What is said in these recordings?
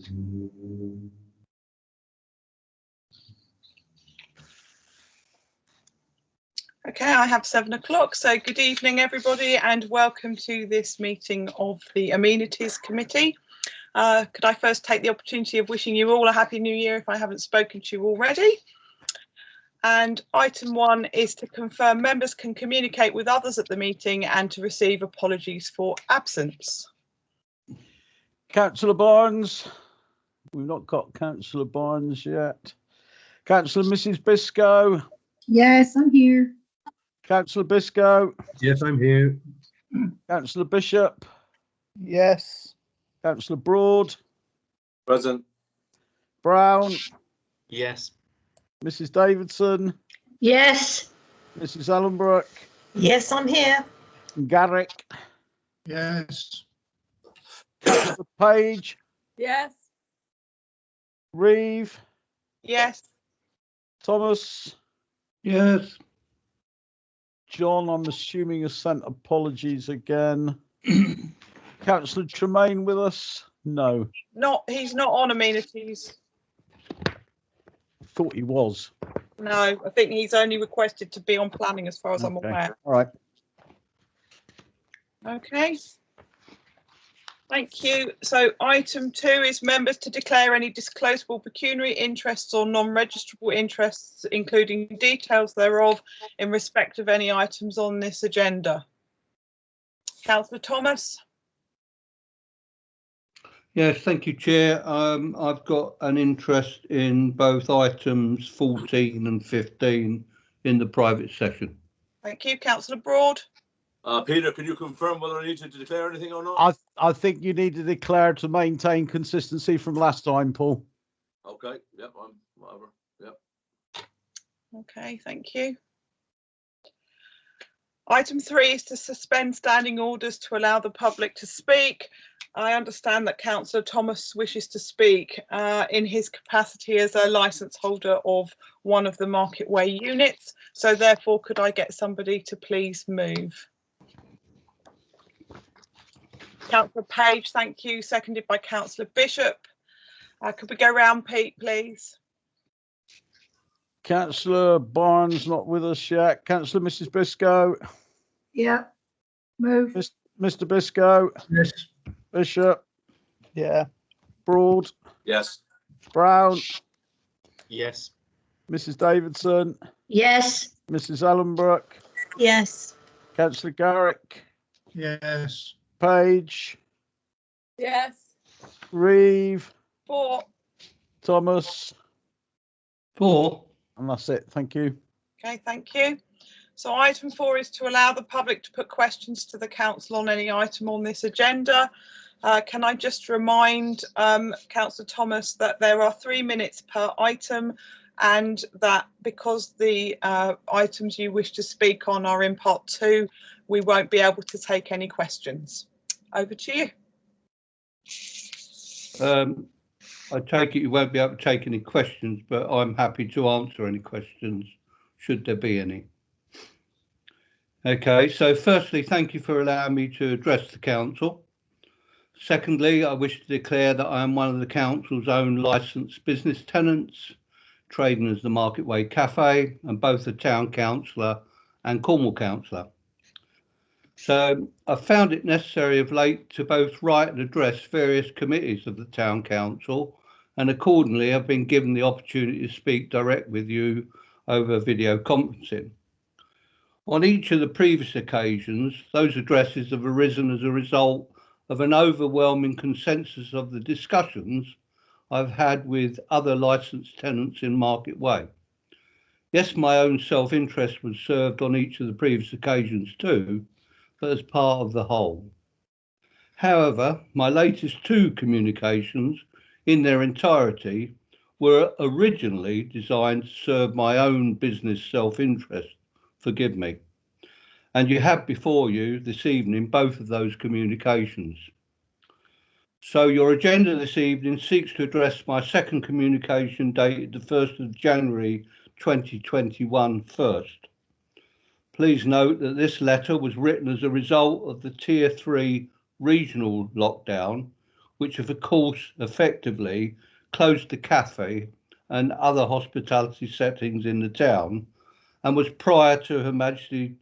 Okay, I have 7 o'clock, so good evening everybody and welcome to this meeting of the Amenities Committee. Could I first take the opportunity of wishing you all a happy new year if I haven't spoken to you already. And item 1 is to confirm members can communicate with others at the meeting and to receive apologies for absence. Councillor Barnes, we've not got Councillor Barnes yet. Councillor Mrs Biscoe. Yes, I'm here. Councillor Biscoe. Yes, I'm here. Councillor Bishop. Yes. Councillor Broad. Present. Brown. Yes. Mrs Davidson. Yes. Mrs Ellenbrook. Yes, I'm here. Garrick. Yes. Councillor Page. Yes. Reeve. Yes. Thomas. Yes. John, I'm assuming, has sent apologies again. Councillor Tremaine with us? No. He's not on amenities. Thought he was. No, I think he's only requested to be on planning as far as I'm aware. All right. Okay. Thank you. So item 2 is members to declare any disclosable pecuniary interests or non-registrable interests, including details thereof in respect of any items on this agenda. Councillor Thomas. Yes, thank you, Chair. I've got an interest in both items 14 and 15 in the private session. Thank you. Councillor Broad. Peter, can you confirm whether I need to declare anything or not? I think you need to declare to maintain consistency from last time, Paul. Okay. Yep. Whatever. Yep. Okay. Thank you. Item 3 is to suspend standing orders to allow the public to speak. I understand that Councillor Thomas wishes to speak in his capacity as a licence holder of one of the Market Way units. So therefore, could I get somebody to please move? Councillor Page, thank you. Seconded by Councillor Bishop. Could we go round, Pete, please? Councillor Barnes not with us yet. Councillor Mrs Biscoe. Yeah. Move. Mr Biscoe. Yes. Bishop. Yeah. Broad. Yes. Brown. Yes. Mrs Davidson. Yes. Mrs Ellenbrook. Yes. Councillor Garrick. Yes. Page. Yes. Reeve. 4. Thomas. 4. And that's it. Thank you. Okay, thank you. So item 4 is to allow the public to put questions to the council on any item on this agenda. Can I just remind Councillor Thomas that there are 3 minutes per item and that because the items you wish to speak on are in part 2, we won't be able to take any questions. Over to you. I take it you won't be able to take any questions, but I'm happy to answer any questions, should there be any. Okay, so firstly, thank you for allowing me to address the council. Secondly, I wish to declare that I am one of the council's own licensed business tenants, trading as the Market Way Cafe, and both a town councillor and Cornwall councillor. So I found it necessary of late to both write and address various committees of the town council, and accordingly I've been given the opportunity to speak direct with you over video conferencing. On each of the previous occasions, those addresses have arisen as a result of an overwhelming consensus of the discussions I've had with other licensed tenants in Market Way. Yes, my own self-interest was served on each of the previous occasions too, but as part of the whole. However, my latest 2 communications in their entirety were originally designed to serve my own business self-interest, forgive me. And you have before you this evening both of those communications. So your agenda this evening seeks to address my second communication dated the 1st of January 2021 first. Please note that this letter was written as a result of the Tier 3 regional lockdown, which have of course effectively closed the cafe and other hospitality settings in the town, and was prior to Her Majesty's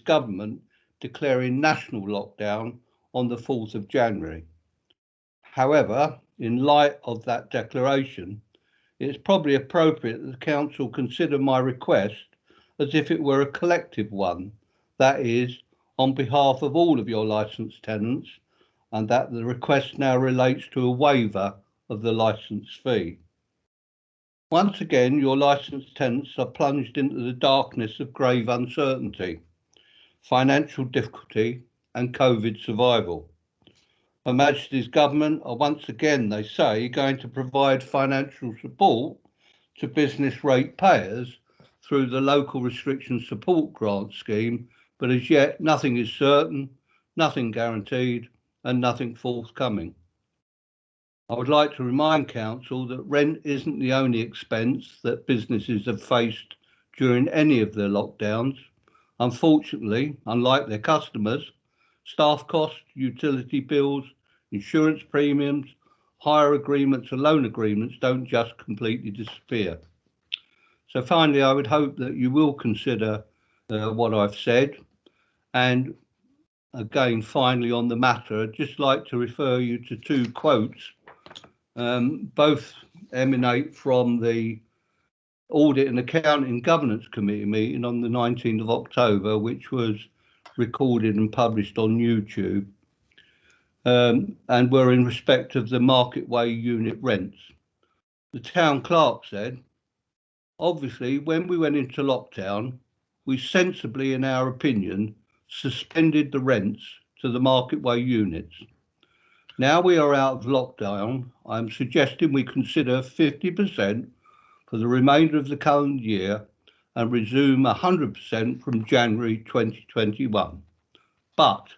government declaring national lockdown on the 4th of January. However, in light of that declaration, it is probably appropriate that the Council consider my request as if it were a collective one, that is, on behalf of all of your licensed tenants, and that the request now relates to a waiver of the licence fee. Once again, your licensed tenants are plunged into the darkness of grave uncertainty, financial difficulty and COVID survival. Her Majesty's government are once again, they say, going to provide financial support to business rate payers through the local restriction support grant scheme, but as yet nothing is certain, nothing guaranteed and nothing forthcoming. I would like to remind Council that rent isn't the only expense that businesses have faced during any of their lockdowns. Unfortunately, unlike their customers, staff costs, utility bills, insurance premiums, hire agreements and loan agreements don't just completely disappear. So finally, I would hope that you will consider what I've said. And again, finally on the matter, I'd just like to refer you to two quotes. Both emanate from the Audit and Accounting Governance Committee meeting on the 19th of October, which was recorded and published on YouTube, and were in respect of the market way unit rents. The town clerk said, obviously, when we went into lockdown, we sensibly, in our opinion, suspended the rents to the market way units. Now we are out of lockdown, I'm suggesting we consider 50% for the remainder of the calendar year and resume 100% from January 2021, but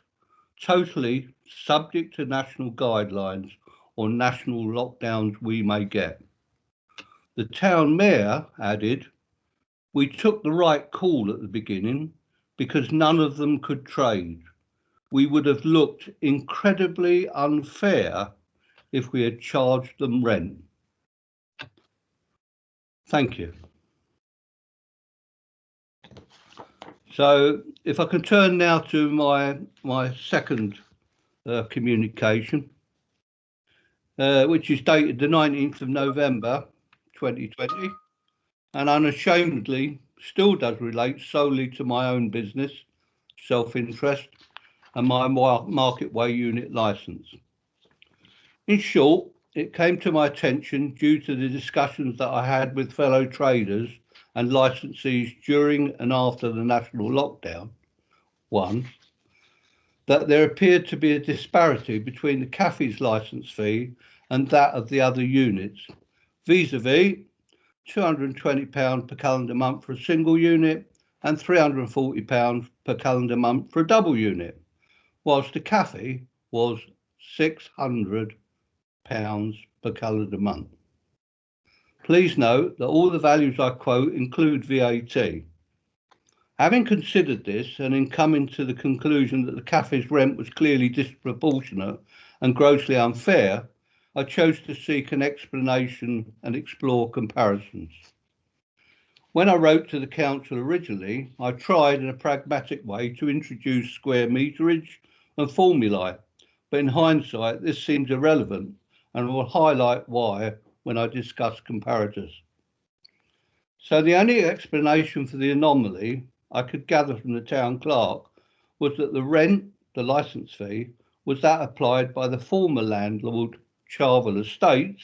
totally subject to national guidelines or national lockdowns we may get. The town mayor added, we took the right call at the beginning because none of them could trade. We would have looked incredibly unfair if we had charged them rent. Thank you. So if I can turn now to my second communication, which is dated the 19th of November 2020, and unashamedly still does relate solely to my own business, self-interest, and my market way unit licence. In short, it came to my attention due to the discussions that I had with fellow traders and licensees during and after the national lockdown, one, that there appeared to be a disparity between the cafe's licence fee and that of the other units, vis-a-vis £220 per calendar month for a single unit and £340 per calendar month for a double unit, whilst the cafe was £600 per calendar month. Please note that all the values I quote include VAT. Having considered this and in coming to the conclusion that the cafe's rent was clearly disproportionate and grossly unfair, I chose to seek an explanation and explore comparisons. When I wrote to the council originally, I tried in a pragmatic way to introduce square meterage and formulae, but in hindsight, this seems irrelevant and will highlight why when I discuss comparators. So the only explanation for the anomaly I could gather from the town clerk was that the rent, the licence fee, was that applied by the former landlord, Charvel Estates,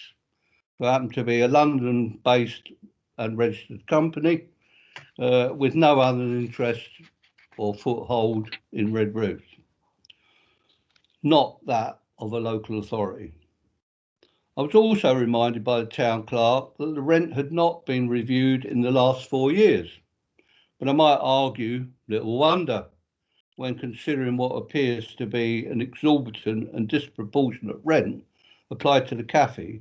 who happened to be a London-based and registered company with no other interest or foothold in Redruth, not that of a local authority. I was also reminded by the town clerk that the rent had not been reviewed in the last 4 years, but I might argue, little wonder, when considering what appears to be an exorbitant and disproportionate rent applied to the cafe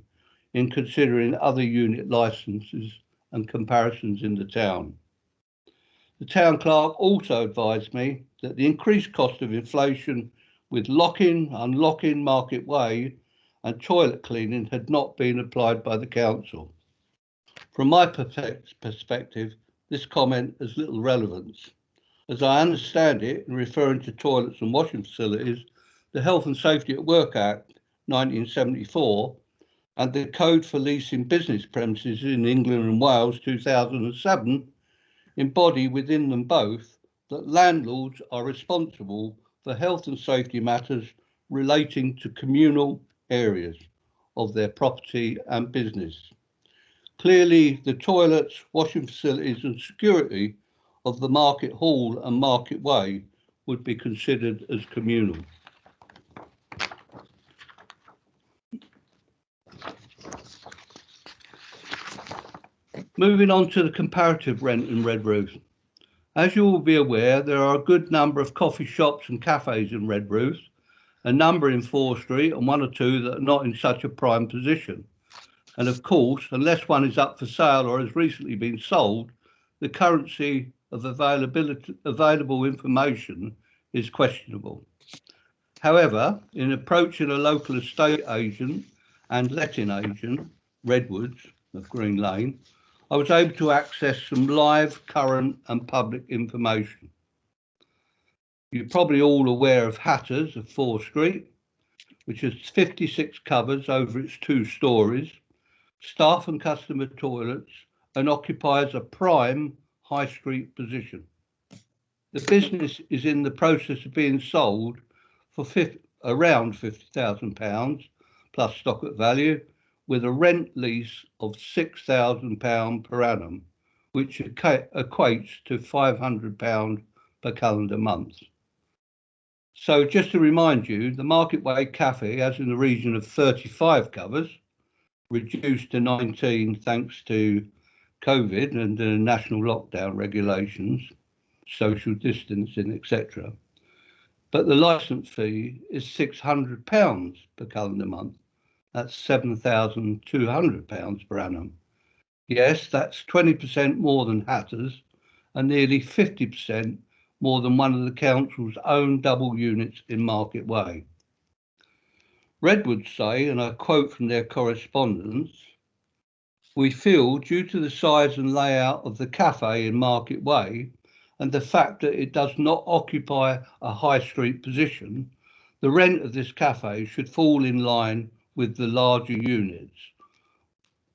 in considering other unit licences and comparisons in the town. The town clerk also advised me that the increased cost of inflation with locking, unlocking Market Way and toilet cleaning had not been applied by the council. From my perspective, this comment has little relevance. As I understand it, in referring to toilets and washing facilities, the Health and Safety at Work Act 1974 and the Code for Leasing Business Premises in England and Wales 2007 embody within them both that landlords are responsible for health and safety matters relating to communal areas of their property and business. Clearly, the toilets, washing facilities and security of the Market Hall and Market Way would be considered as communal. Moving on to the comparative rent in Redruth. As you will be aware, there are a good number of coffee shops and cafes in Redruth, a number in Fore Street and one or two that are not in such a prime position. And of course, unless one is up for sale or has recently been sold, the currency of available information is questionable. However, in approaching a local estate agent and letting agent, Redwoods of Green Lane, I was able to access some live, current and public information. You're probably all aware of Hatters of Fore Street, which has 56 covers over its 2 stories, staff and customer toilets, and occupies a prime high street position. The business is in the process of being sold for around £50,000 plus stock at value, with a rent lease of £6,000 per annum, which equates to £500 per calendar month. So just to remind you, the Market Way Cafe has in the region of 35 covers, reduced to 19 thanks to COVID and the national lockdown regulations, social distancing, etc. But the licence fee is £600 per calendar month. That's £7,200 per annum. Yes, that's 20% more than Hatters and nearly 50% more than one of the council's own double units in Market Way. Redwood say, and I quote from their correspondence, "We feel due to the size and layout of the cafe in Market Way and the fact that it does not occupy a high street position, the rent of this cafe should fall in line with the larger units."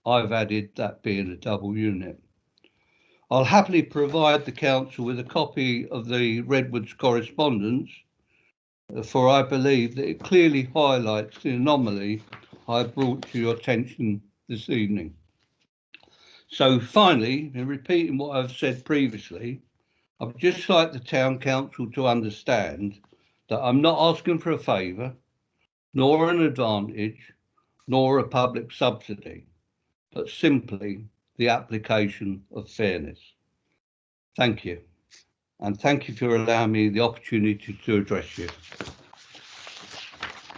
I've added that being a double unit. I'll happily provide the council with a copy of the Redwoods correspondence, for I believe that it clearly highlights the anomaly I've brought to your attention this evening. So finally, in repeating what I've said previously, I'd just like the Town Council to understand that I'm not asking for a favour, nor an advantage, nor a public subsidy, but simply the application of fairness. Thank you. And thank you for allowing me the opportunity to address you.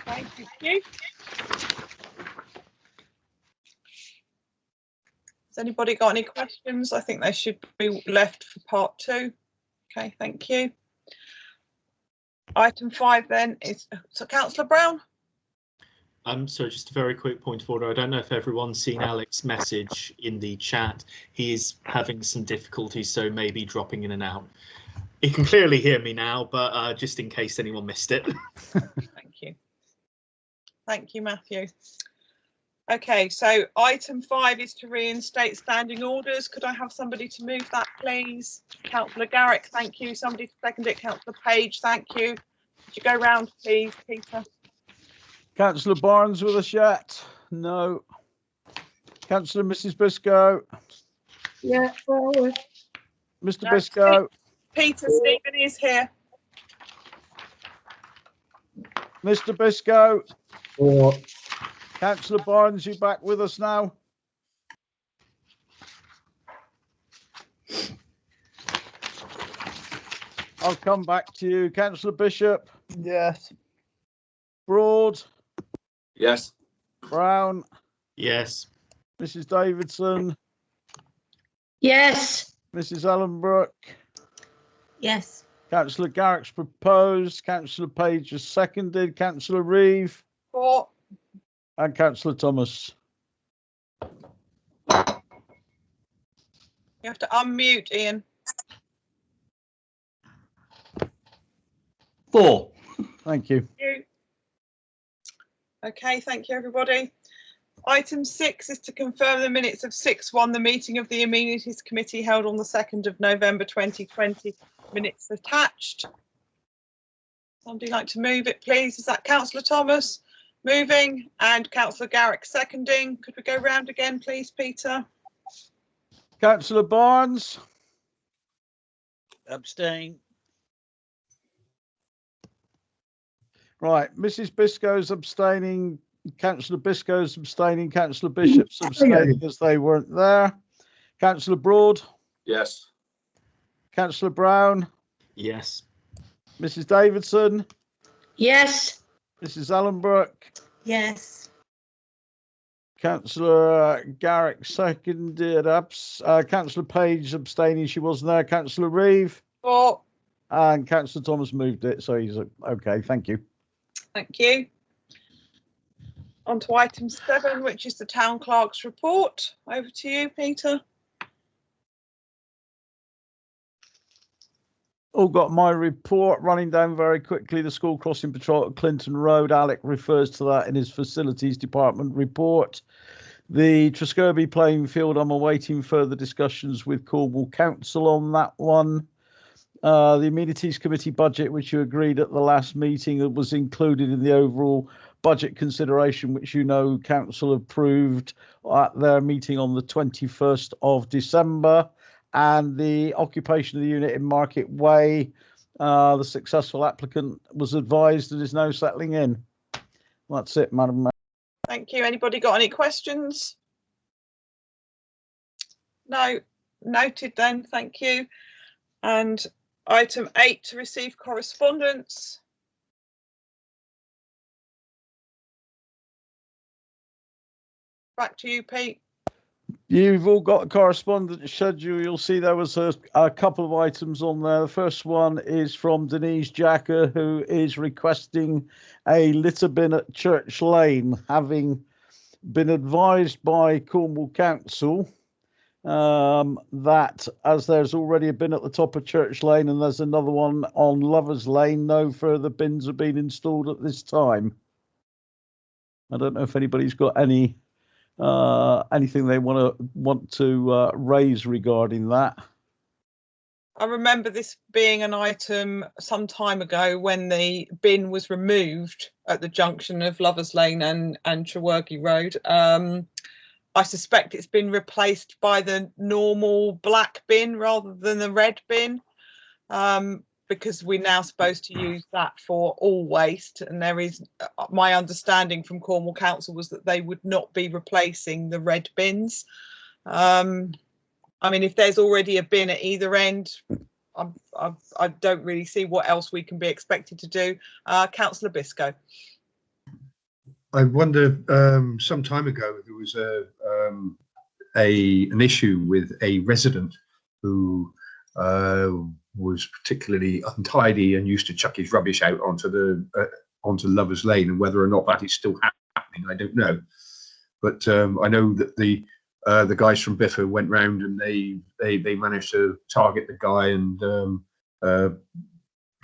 Thank you. Has anybody got any questions? I think they should be left for part 2. Okay, thank you. Item 5 then is, so Councillor Brown. So just a very quick point of order. I don't know if everyone's seen Alex's message in the chat. He is having some difficulties, so maybe dropping in and out. He can clearly hear me now, but just in case anyone missed it. Thank you. Thank you, Matthew. Okay, so item 5 is to reinstate standing orders. Could I have somebody to move that, please? Councillor Garrick, thank you. Somebody to second it. Councillor Page, thank you. Could you go round, please, Peter? Councillor Barnes with us yet? No. Councillor Mrs. Biscoe? Yeah, forward. Mr. No, Biscoe? Peter Stephen is here. Mr. Biscoe? Or Councillor Barnes, you back with us now? I'll come back to you. Councillor Bishop? Yes. Broad? Yes. Brown? Yes. Mrs. Davidson? Yes. Mrs. Allenbrook? Yes. Councillor Garrick's proposed. Councillor Page has seconded. Councillor Reeve For. and Councillor Thomas. You have to unmute, Ian. 4. Thank you. You. Okay, thank you, everybody. Item 6 is to confirm the minutes of 6.1, the meeting of the Amenities Committee held on the 2nd of November 2020. Minutes attached. Somebody like to move it, please? Is that Councillor Thomas moving and Councillor Garrick seconding? Could we go round again, please, Peter? Councillor Barnes. Abstain. Right, Mrs. Biscoe's abstaining. Councillor Biscoe's abstaining. Councillor Bishop's abstaining as they weren't there. Councillor Broad. Yes. Councillor Brown. Yes. Mrs. Davidson. Yes. Mrs. Allenbrook. Yes. Councillor Garrick seconded. Councillor Page abstaining. She wasn't there. Councillor Reeve. For. And Councillor Thomas moved it. So he's okay. Thank you. Thank you. On to item 7, which is the Town Clerk's report. Over to you, Peter. All got my report running down very quickly. The school crossing patrol at Clinton Road. Alec refers to that in his facilities department report. The Treskerby playing field, I'm awaiting further discussions with Cornwall Council on that one. The Amenities Committee budget, which you agreed at the last meeting, was included in the overall budget consideration, which you know Council approved at their meeting on the 21st of December. And the occupation of the unit in Market Way, the successful applicant was advised and is now settling in. That's it, Madam Mayor. Thank you. Anybody got any questions? No. Noted then. Thank you. And item 8, to receive correspondence. Back to you, Pete. You've all got a correspondence schedule. You'll see there was a couple of items on there. The first one is from Denise Jacker, who is requesting a litter bin at Church Lane, having been advised by Cornwall Council that as there's already a bin at the top of Church Lane and there's another one on Lovers Lane, no further bins have been installed at this time. I don't know if anybody's got anything they want to raise regarding that. I remember this being an item some time ago when the bin was removed at the junction of Lovers Lane and Trewergy Road. I suspect it's been replaced by the normal black bin rather than the red bin, because we're now supposed to use that for all waste. And there is, my understanding from Cornwall Council was that they would not be replacing the red bins. I mean, if there's already a bin at either end, I don't really see what else we can be expected to do. Councillor Biscoe. I wonder, some time ago there was an issue with a resident who was particularly untidy and used to chuck his rubbish out onto Lovers Lane, and whether or not that is still happening, I don't know. But I know that the guys from Biffa went round and they managed to target the guy, and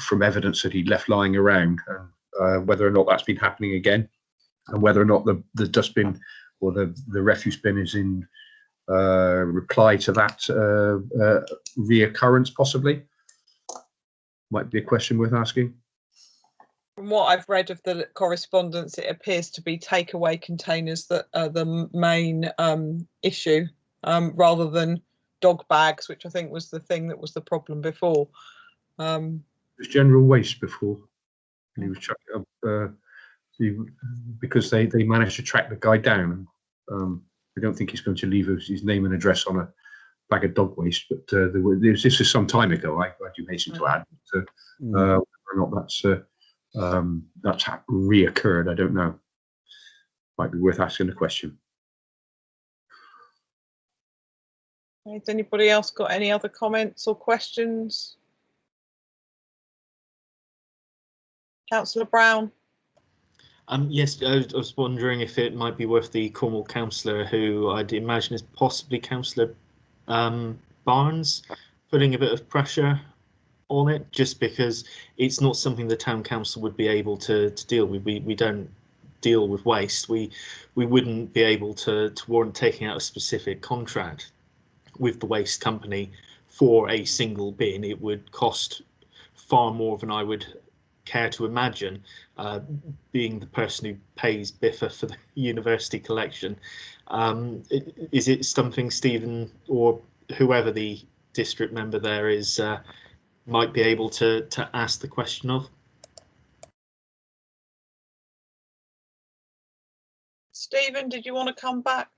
from evidence that he'd left lying around, and whether or not that's been happening again, and whether or not the dustbin or the refuse bin is in reply to that reoccurrence, possibly. Might be a question worth asking. From what I've read of the correspondence, it appears to be takeaway containers that are the main issue, rather than dog bags, which I think was the thing that was the problem before. It was general waste before. And he was chucking up because they managed to track the guy down. I don't think he's going to leave his name and address on a bag of dog waste, but this is some time ago. I do hasten to add. Whether or not that's reoccurred, I don't know. Might be worth asking a question. Has anybody else got any other comments or questions? Councillor Brown. Yes, I was wondering if it might be worth the Cornwall councillor, who I'd imagine is possibly Councillor Barnes, putting a bit of pressure on it, just because it's not something the town council would be able to deal with. We don't deal with waste. We wouldn't be able to warrant taking out a specific contract with the waste company for a single bin. It would cost far more than I would care to imagine, being the person who pays BIFA for the university collection. Is it something Stephen or whoever the district member there is might be able to ask the question of? Stephen, did you want to come back?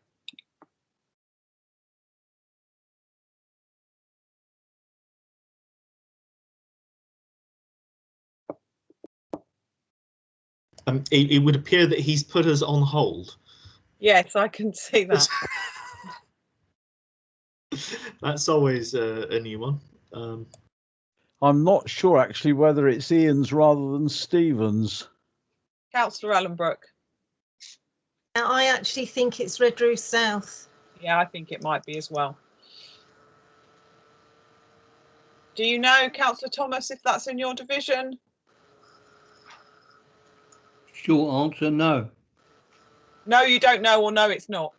It would appear that he's put us on hold. Yes, I can see that. That's always a new one. I'm not sure actually whether it's Ian's rather than Stephen's. Councillor Ellenbrook. I actually think it's Redruth South. Yeah, I think it might be as well. Do you know, Councillor Thomas, if that's in your division? Short answer, no. No, you don't know, or no, it's not.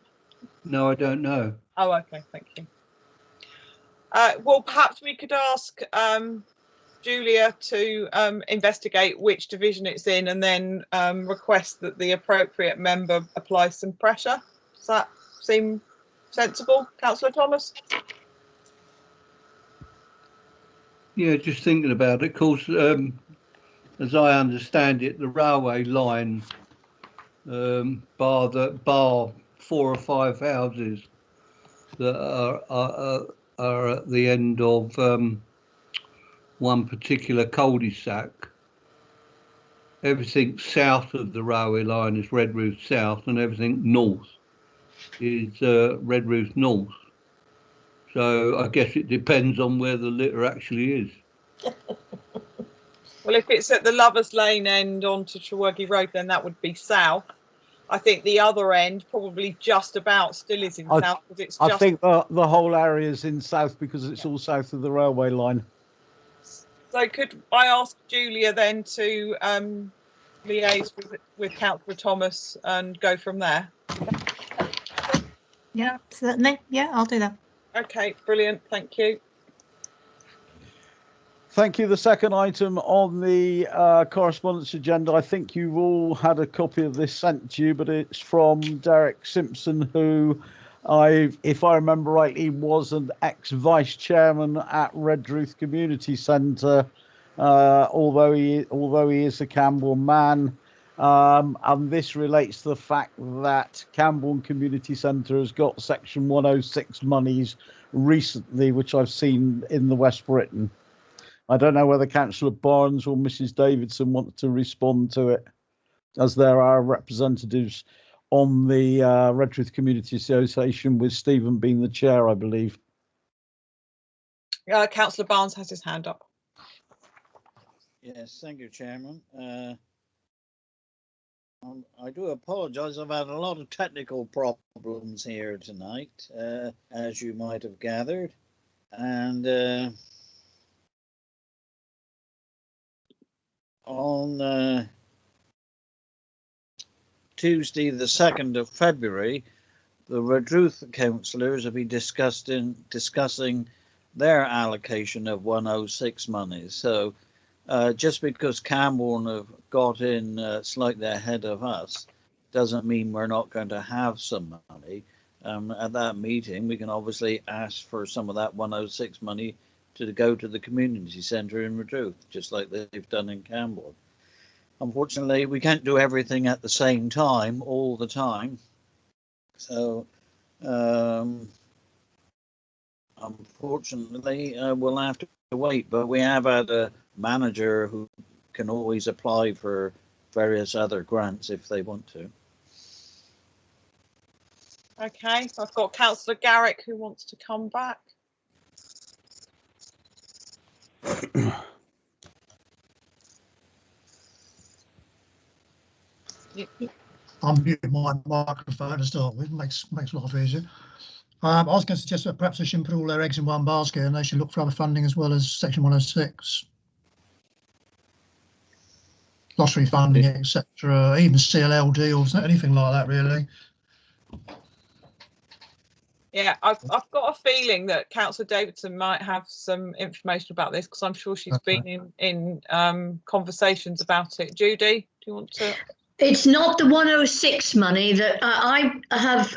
No, I don't know. Oh, okay, thank you. Well, perhaps we could ask Julia to investigate which division it's in, and then request that the appropriate member apply some pressure. Does that seem sensible, Councillor Thomas? Yeah, just thinking about it. Of course, as I understand it, the railway line, bar 4 or 5 houses that are at the end of one particular cul-de-sac. Everything south of the railway line is Redruth South, and everything north is Redruth North. So I guess it depends on where the litter actually is. Well, if it's at the Lovers Lane end onto Trewergy Road, then that would be south. I think the other end probably just about still is in south, because it's just. I think the whole area is in south because it's all south of the railway line. So could I ask Julia then to liaise with Councillor Thomas and go from there? Yeah, certainly. Yeah, I'll do that. Okay, brilliant. Thank you. Thank you. The second item on the correspondence agenda, I think you've all had a copy of this sent to you, but it's from Derek Simpson, who if I remember rightly, was an ex-vice chairman at Redruth Community Centre, although he is a Camborne man. And this relates to the fact that Camborne Community Centre has got Section 106 monies recently, which I've seen in the West Britain. I don't know whether Councillor Barnes or Mrs Davidson want to respond to it, as there are representatives on the Redruth Community Association, with Stephen being the chair, I believe. Councillor Barnes has his hand up. Yes, thank you, Chairman. I do apologise. I've had a lot of technical problems here tonight, as you might have gathered, and on Tuesday, the 2nd of February, the Redruth councillors will be discussing their allocation of 106 monies. So just because Camborne have got in slightly ahead of us doesn't mean we're not going to have some money. At that meeting, we can obviously ask for some of that 106 money to go to the community centre in Redruth, just like they've done in Camborne. Unfortunately, we can't do everything at the same time all the time. So, unfortunately, we'll have to wait. But we have had a manager who can always apply for various other grants if they want to. Okay, so I've got Councillor Garrick who wants to come back. I'm muting my microphone to start with. Makes life easier. I was going to suggest that perhaps they shouldn't put all their eggs in one basket and they should look for other funding as well as Section 106. Glossary funding, etc. Even CLL deals, anything like that, really. Yeah, I've got a feeling that Councillor Davidson might have some information about this because I'm sure she's been in conversations about it. Judy, do you want to? It's not the 106 money that I have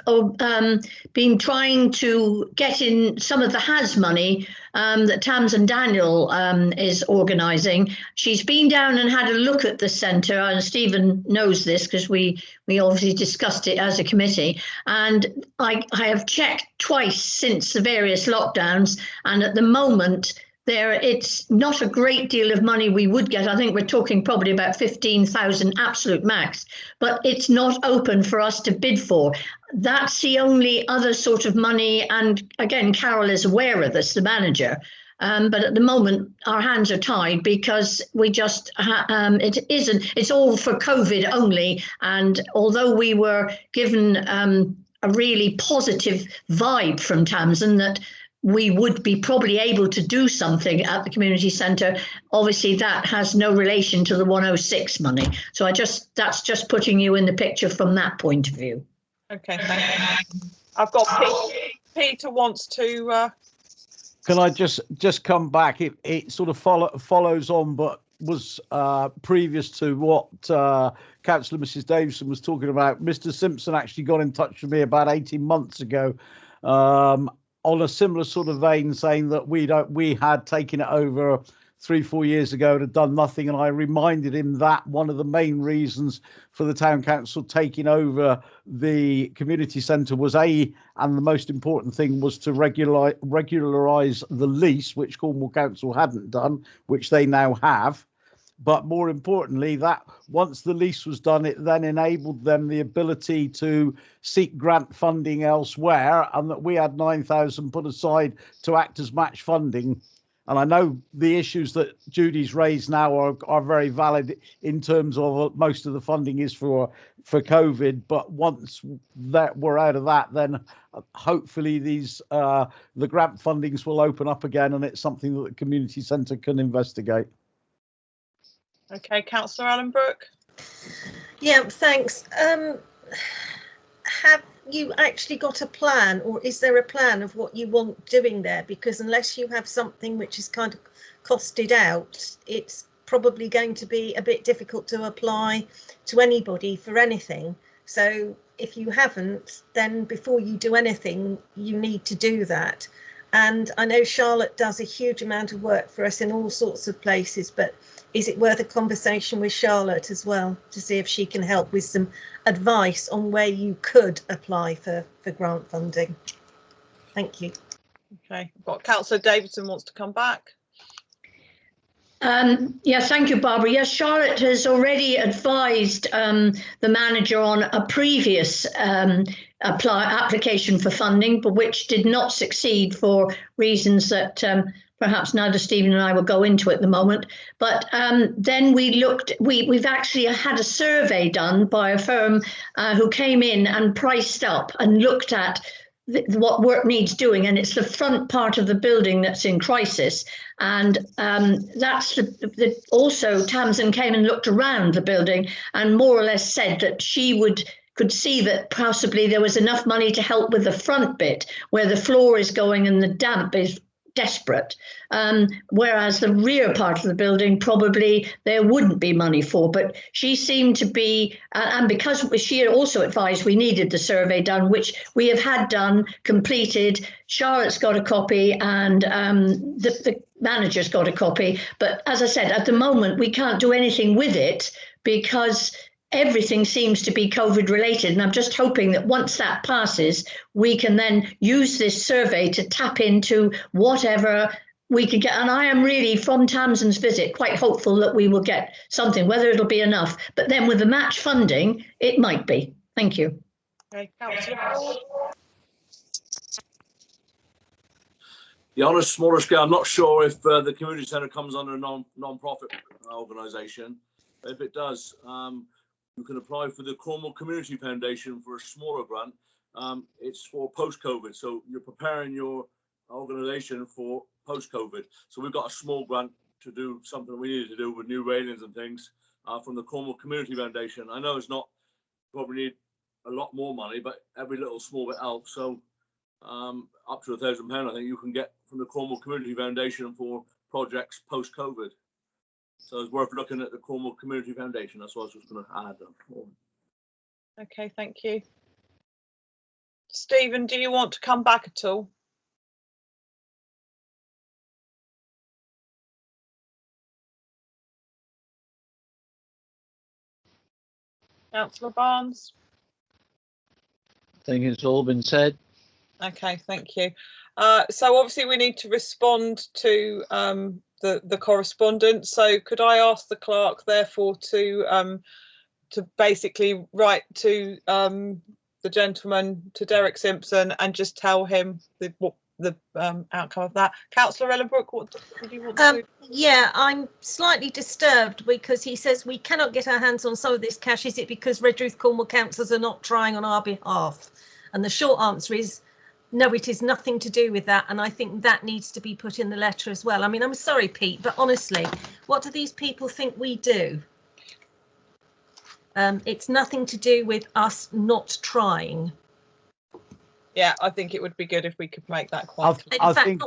been trying to get in some of the HAS money that Tamsin Daniel is organising. She's been down and had a look at the centre, and Stephen knows this because we obviously discussed it as a committee. And I have checked twice since the various lockdowns, and at the moment, it's not a great deal of money we would get. I think we're talking probably about 15,000 absolute max, but it's not open for us to bid for. That's the only other sort of money. And again, Carol is aware of this, the manager. But at the moment, our hands are tied because we just, it's all for COVID only. And although we were given a really positive vibe from Tamsin that we would be probably able to do something at the community centre, obviously that has no relation to the 106 money. So that's just putting you in the picture from that point of view. Okay, thank you. I've got Peter wants to. Can I just come back? It sort of follows on, but was previous to what Councillor Mrs. Davison was talking about. Mr. Simpson actually got in touch with me about 18 months ago. On a similar sort of vein, saying that we had taken it over 3-4 years ago and had done nothing, and I reminded him that one of the main reasons for the town council taking over the community centre was and the most important thing was to regularise the lease, which Cornwall Council hadn't done, which they now have. But more importantly, that once the lease was done, it then enabled them the ability to seek grant funding elsewhere, and that we had 9,000 put aside to act as match funding. And I know the issues that Judy's raised now are very valid in terms of most of the funding is for COVID. But once that we're out of that, then hopefully the grant fundings will open up again, and it's something that the community centre can investigate. Okay, Councillor Alan Brooke. Yeah, thanks. Have you actually got a plan, or is there a plan of what you want doing there? Because unless you have something which is kind of costed out, it's probably going to be a bit difficult to apply to anybody for anything. So if you haven't, then before you do anything, you need to do that. And I know Charlotte does a huge amount of work for us in all sorts of places, but is it worth a conversation with Charlotte as well to see if she can help with some advice on where you could apply for grant funding? Thank you. Okay, I've got Councillor Davidson wants to come back. Yes, thank you, Barbara. Yes, Charlotte has already advised the manager on a previous application for funding, but which did not succeed for reasons that perhaps neither Stephen and I will go into at the moment. But then we've actually had a survey done by a firm who came in and priced up and looked at what work needs doing, and it's the front part of the building that's in crisis. And that's also Tamsin came and looked around the building and more or less said that she could see that possibly there was enough money to help with the front bit where the floor is going and the damp is desperate, whereas the rear part of the building probably there wouldn't be money for. But she seemed to be, and because she had also advised we needed the survey done, which we have had done, completed. Charlotte's got a copy and the manager's got a copy. But as I said, at the moment we can't do anything with it because everything seems to be COVID related. And I'm just hoping that once that passes, we can then use this survey to tap into whatever we can get. And I am really, from Tamsin's visit, quite hopeful that we will get something, whether it'll be enough. But then with the match funding, it might be. Thank you. Okay, Councillor. Yeah, on a smaller scale, I'm not sure if the community centre comes under a non-profit organisation. If it does, you can apply for the Cornwall Community Foundation for a smaller grant. It's for post-COVID, so you're preparing your organisation for post-COVID. So we've got a small grant to do something we needed to do with new railings and things from the Cornwall Community Foundation. I know it's not, probably need a lot more money, but every little small bit helps. So up to £1,000, I think you can get from the Cornwall Community Foundation for projects post-COVID. So it's worth looking at the Cornwall Community Foundation. That's what I was just going to add. Okay, thank you. Stephen, do you want to come back at all? Councillor Barnes? I think it's all been said. Okay, thank you. So obviously we need to respond to the correspondence. So could I ask the clerk therefore to basically write to the gentleman, to Derek Simpson, and just tell him what the outcome of that. Councillor Ellenbrook, what did you want to? Yeah, I'm slightly disturbed because he says we cannot get our hands on some of this cash. Is it because Redruth Cornwall councillors are not trying on our behalf? And the short answer is no, it is nothing to do with that. And I think that needs to be put in the letter as well. I mean, I'm sorry, Pete, but honestly, what do these people think we do? It's nothing to do with us not trying. Yeah, I think it would be good if we could make that quite clear. I think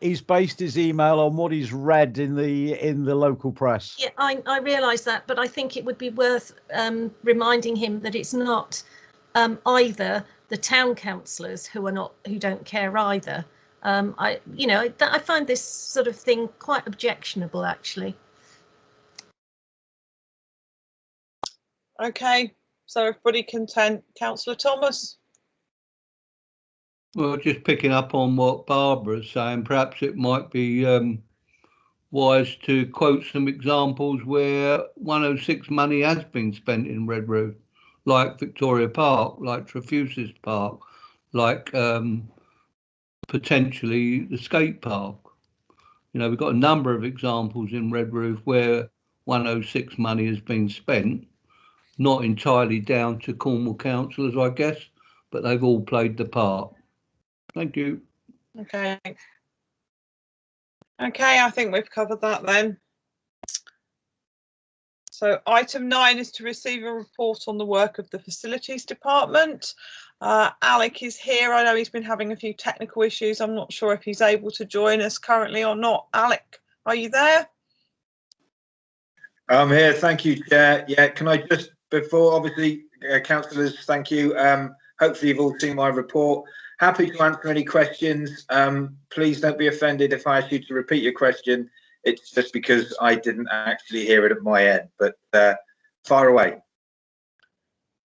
he's based his email on what he's read in the local press. Yeah, I realise that, but I think it would be worth reminding him that it's not either the town councillors who don't care either. I find this sort of thing quite objectionable, actually. Okay, so everybody content. Councillor Thomas? Well, just picking up on what Barbara's saying, perhaps it might be wise to quote some examples where 106 money has been spent in Redruth, like Victoria Park, like Trefusis Park, like potentially the skate park. You know, we've got a number of examples in Redruth where 106 money has been spent, not entirely down to Cornwall councillors, I guess, but they've all played the part. Thank you. Okay. Okay, I think we've covered that then. So item 9 is to receive a report on the work of the facilities department. Alec is here. I know he's been having a few technical issues. I'm not sure if he's able to join us currently or not. Alec, are you there? I'm here. Thank you, Chair. Yeah, can I just, before, obviously, councillors, thank you. Hopefully you've all seen my report. Happy to answer any questions. Please don't be offended if I ask you to repeat your question. It's just because I didn't actually hear it at my end, but fire away.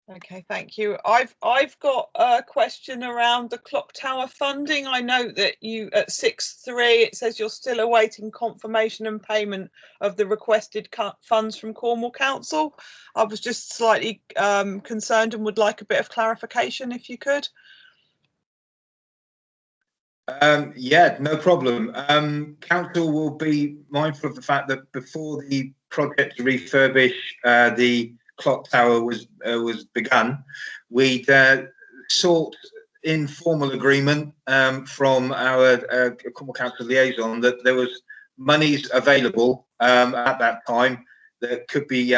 Okay, thank you. I've got a question around the clock tower funding. I know that you at 6.3 it says you're still awaiting confirmation and payment of the requested funds from Cornwall Council. I was just slightly concerned and would like a bit of clarification if you could. Yeah, no problem. Council will be mindful of the fact that before the project to refurbish the clock tower was begun, we'd sought informal agreement from our Cornwall Council liaison that there was monies available at that time that could be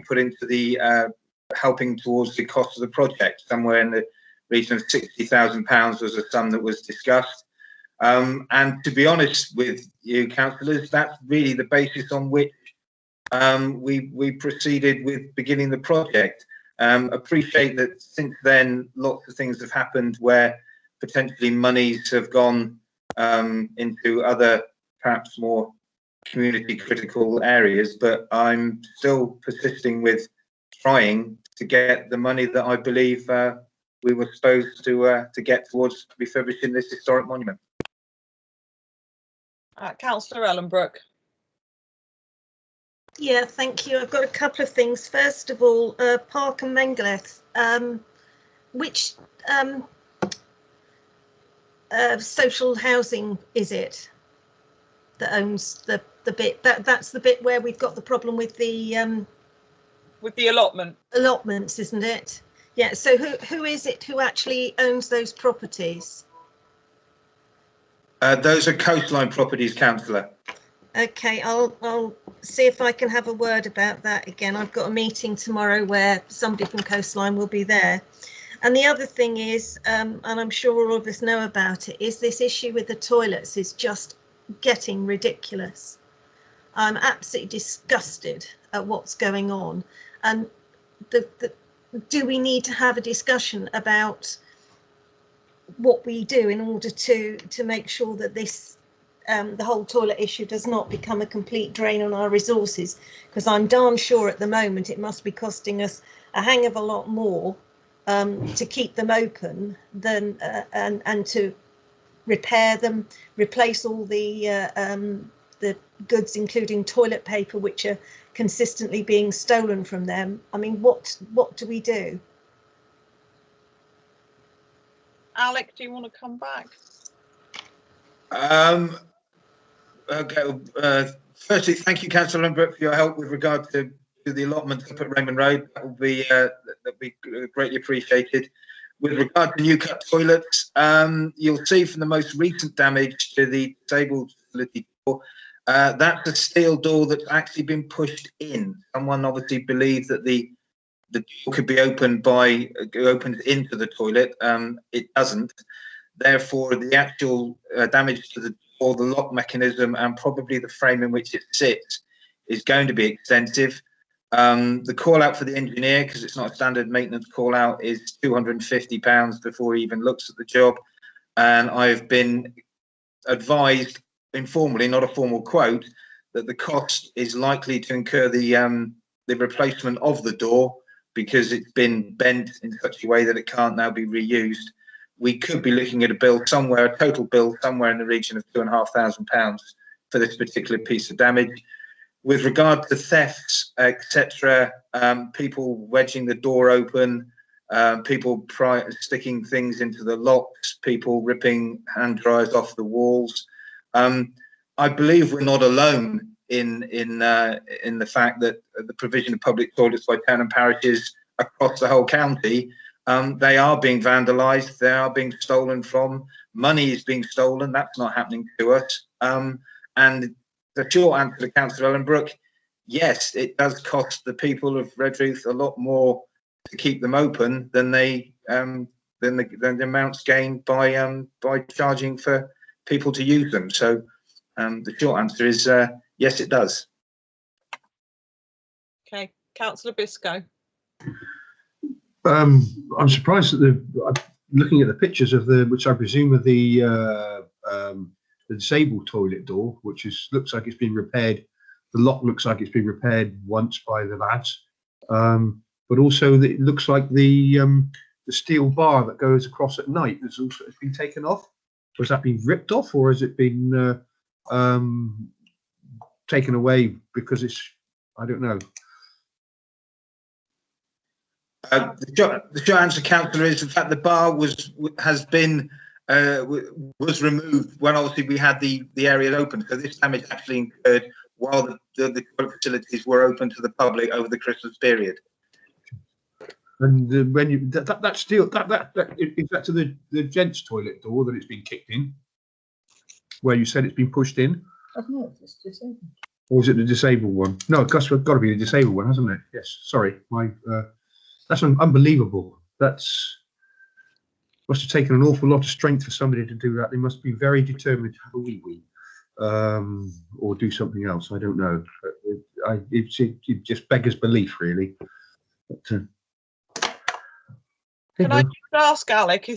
put into the helping towards the cost of the project. Somewhere in the region of £60,000 was a sum that was discussed. And to be honest with you, councillors, that's really the basis on which we proceeded with beginning the project. Appreciate that since then lots of things have happened where potentially monies have gone into other perhaps more community critical areas, but I'm still persisting with trying to get the money that I believe we were supposed to get towards refurbishing this historic monument. Councillor Ellenbrook. Yeah, thank you. I've got a couple of things. First of all, Park and Mengeleth, which social housing is it that owns the bit that's the bit where we've got the problem with the with the allotment. Allotments, isn't it? Yeah. So who is it who actually owns those properties? Those are coastline properties, councillor. Okay, I'll see if I can have a word about that again. I've got a meeting tomorrow where somebody from Coastline will be there. And the other thing is, and I'm sure all of us know about it, is this issue with the toilets is just getting ridiculous. I'm absolutely disgusted at what's going on. And do we need to have a discussion about what we do in order to make sure that this the whole toilet issue does not become a complete drain on our resources, because I'm darn sure at the moment it must be costing us a hang of a lot more to keep them open than and to repair them, replace all the goods, including toilet paper, which are consistently being stolen from them. I mean, what do we do? Alec, do you want to come back? Okay. Firstly, thank you, Councillor Lundberg, for your help with regard to the allotment up at Raymond Road. That'll be greatly appreciated. With regard to new cut toilets, you'll see from the most recent damage to the disabled facility door, that's a steel door that's actually been pushed in. Someone obviously believed that the door could be opened opened into the toilet. It doesn't. Therefore, the actual damage to the door, the lock mechanism, and probably the frame in which it sits is going to be extensive. The call out for the engineer, because it's not a standard maintenance call out, is £250 before he even looks at the job. And I've been advised informally, not a formal quote, that the cost is likely to incur the replacement of the door because it's been bent in such a way that it can't now be reused. We could be looking at a total bill somewhere in the region of £2,500 for this particular piece of damage. With regard to thefts, etc., people wedging the door open, people sticking things into the locks, people ripping hand dryers off the walls. I believe we're not alone in the fact that the provision of public toilets by town and parishes across the whole county, they are being vandalised, they are being stolen from, money is being stolen. That's not happening to us. And the short answer to Councillor Ellenbrook, yes, it does cost the people of Redruth a lot more to keep them open than the amounts gained by charging for people to use them. So the short answer is yes, it does. Okay, Councillor Biscoe. I'm surprised that looking at the pictures of which I presume are the disabled toilet door, which looks like it's been repaired. The lock looks like it's been repaired once by the lads, but also it looks like the steel bar that goes across at night has been taken off. Has that been ripped off, or has it been taken away because it's, I don't know. The short answer, Councillor, is in fact the bar was removed when obviously we had the area open. So this damage actually occurred while the toilet facilities were open to the public over the Christmas period. And when you that steel is that to the gents' toilet door that it's been kicked in, where you said it's been pushed in? No, it's disabled. Or is it the disabled one? No, it's got to be the disabled one, hasn't it? Yes. Sorry, that's unbelievable. Must have taken an awful lot of strength for somebody to do that. They must be very determined to have a wee-wee, or do something else. I don't know. It just beggars belief, really. But, can I just ask Alec,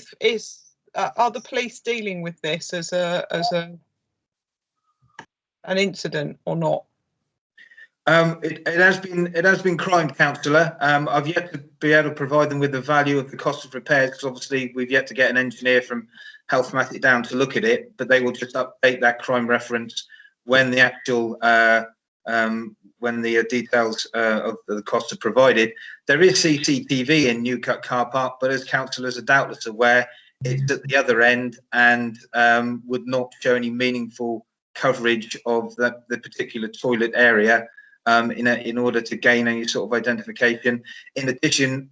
are the police dealing with this as an incident or not? It has been crime, Councillor. I've yet to be able to provide them with the value of the cost of repairs, because obviously we've yet to get an engineer from Healthmatic down to look at it, but they will just update that crime reference when the actual details of the costs are provided. There is CCTV in Newcut car park, but as councillors are doubtless aware, it's at the other end and would not show any meaningful coverage of the particular toilet area. in order to gain any sort of identification. In addition,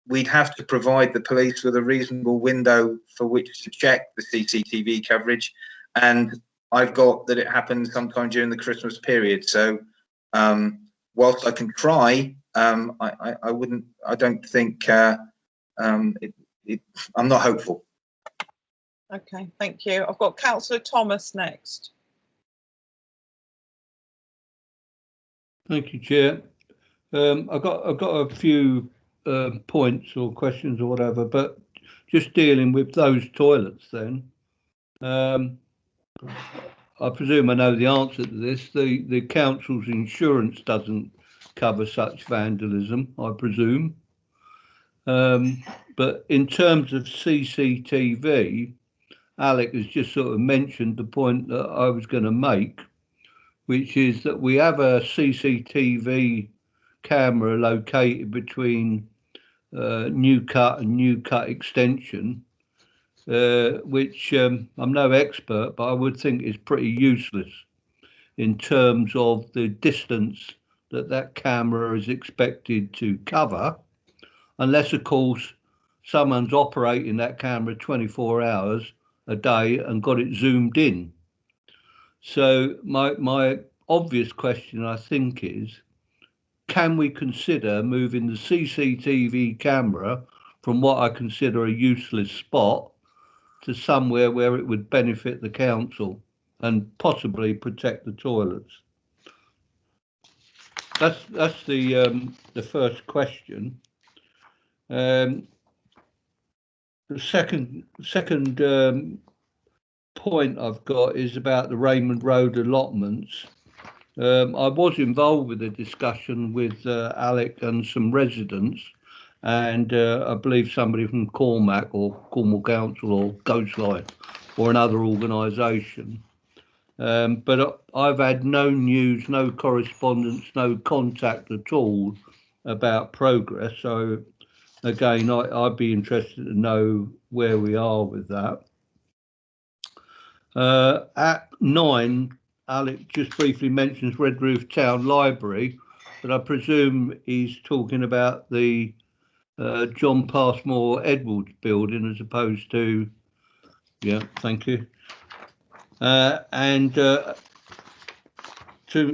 we'd have to provide the police with a reasonable window for which to check the CCTV coverage, and I've got that it happens sometime during the Christmas period. So whilst I can try, I wouldn't. I don't think. I'm not hopeful. Okay, thank you. I've got Councillor Thomas next. Thank you, Chair. I've got a few points or questions or whatever, but just dealing with those toilets then. I presume I know the answer to this. The council's insurance doesn't cover such vandalism, I presume. But in terms of CCTV, Alec has just sort of mentioned the point that I was going to make, which is that we have a CCTV camera located between New Cut and New Cut Extension, which I'm no expert, but I would think is pretty useless in terms of the distance that camera is expected to cover, unless, of course, someone's operating that camera 24 hours a day and got it zoomed in. So my obvious question, I think, is, can we consider moving the CCTV camera from what I consider a useless spot to somewhere where it would benefit the council and possibly protect the toilets? That's the first question. The second point I've got is about the Raymond Road allotments. I was involved with a discussion with Alec and some residents, and I believe somebody from Cormac or Cornwall Council or Ghostlight or another organisation. But I've had no news, no correspondence, no contact at all about progress. So again, I'd be interested to know where we are with that. At 9, Alec just briefly mentions Redruth Town Library, but I presume he's talking about the John Passmore Edwards building as opposed to, yeah, thank you. And a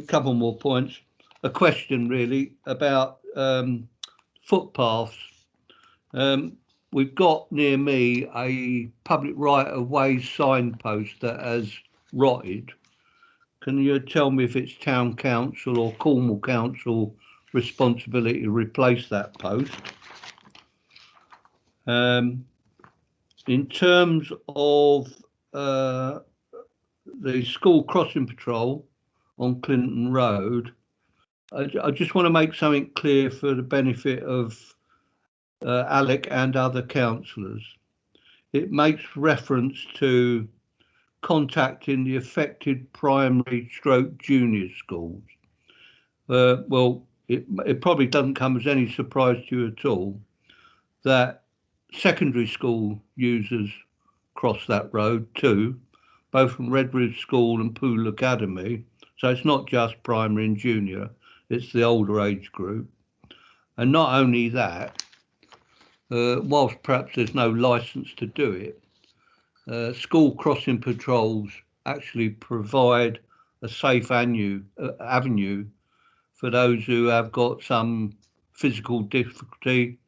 couple more points. A question really about footpaths. We've got near me a public right-of-way signpost that has rotted. Can you tell me if it's Town Council or Cornwall Council responsibility to replace that post? In terms of the school crossing patrol on Clinton Road, I just want to make something clear for the benefit of Alec and other councillors. It makes reference to contacting the affected primary / junior schools. Well, it probably doesn't come as any surprise to you at all that secondary school users cross that road too, both from Redruth School and Poole Academy. So it's not just primary and junior, it's the older age group. And not only that, whilst perhaps there's no licence to do it, school crossing patrols actually provide a safe avenue for those who have got some physical difficulty,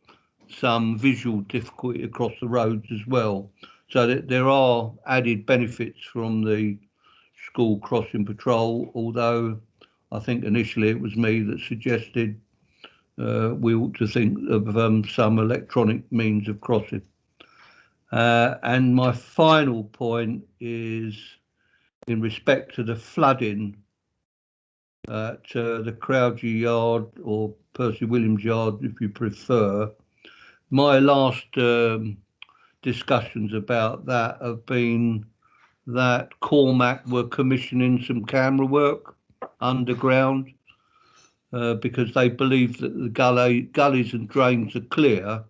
some visual difficulty across the roads as well. So that there are added benefits from the school crossing patrol, although I think initially it was me that suggested we ought to think of some electronic means of crossing. And my final point is in respect to the flooding at the Crowdie Yard or Percy Williams Yard, if you prefer. My last discussions about that have been that Cormac were commissioning some camera work underground because they believed that the gullies and drains are clear,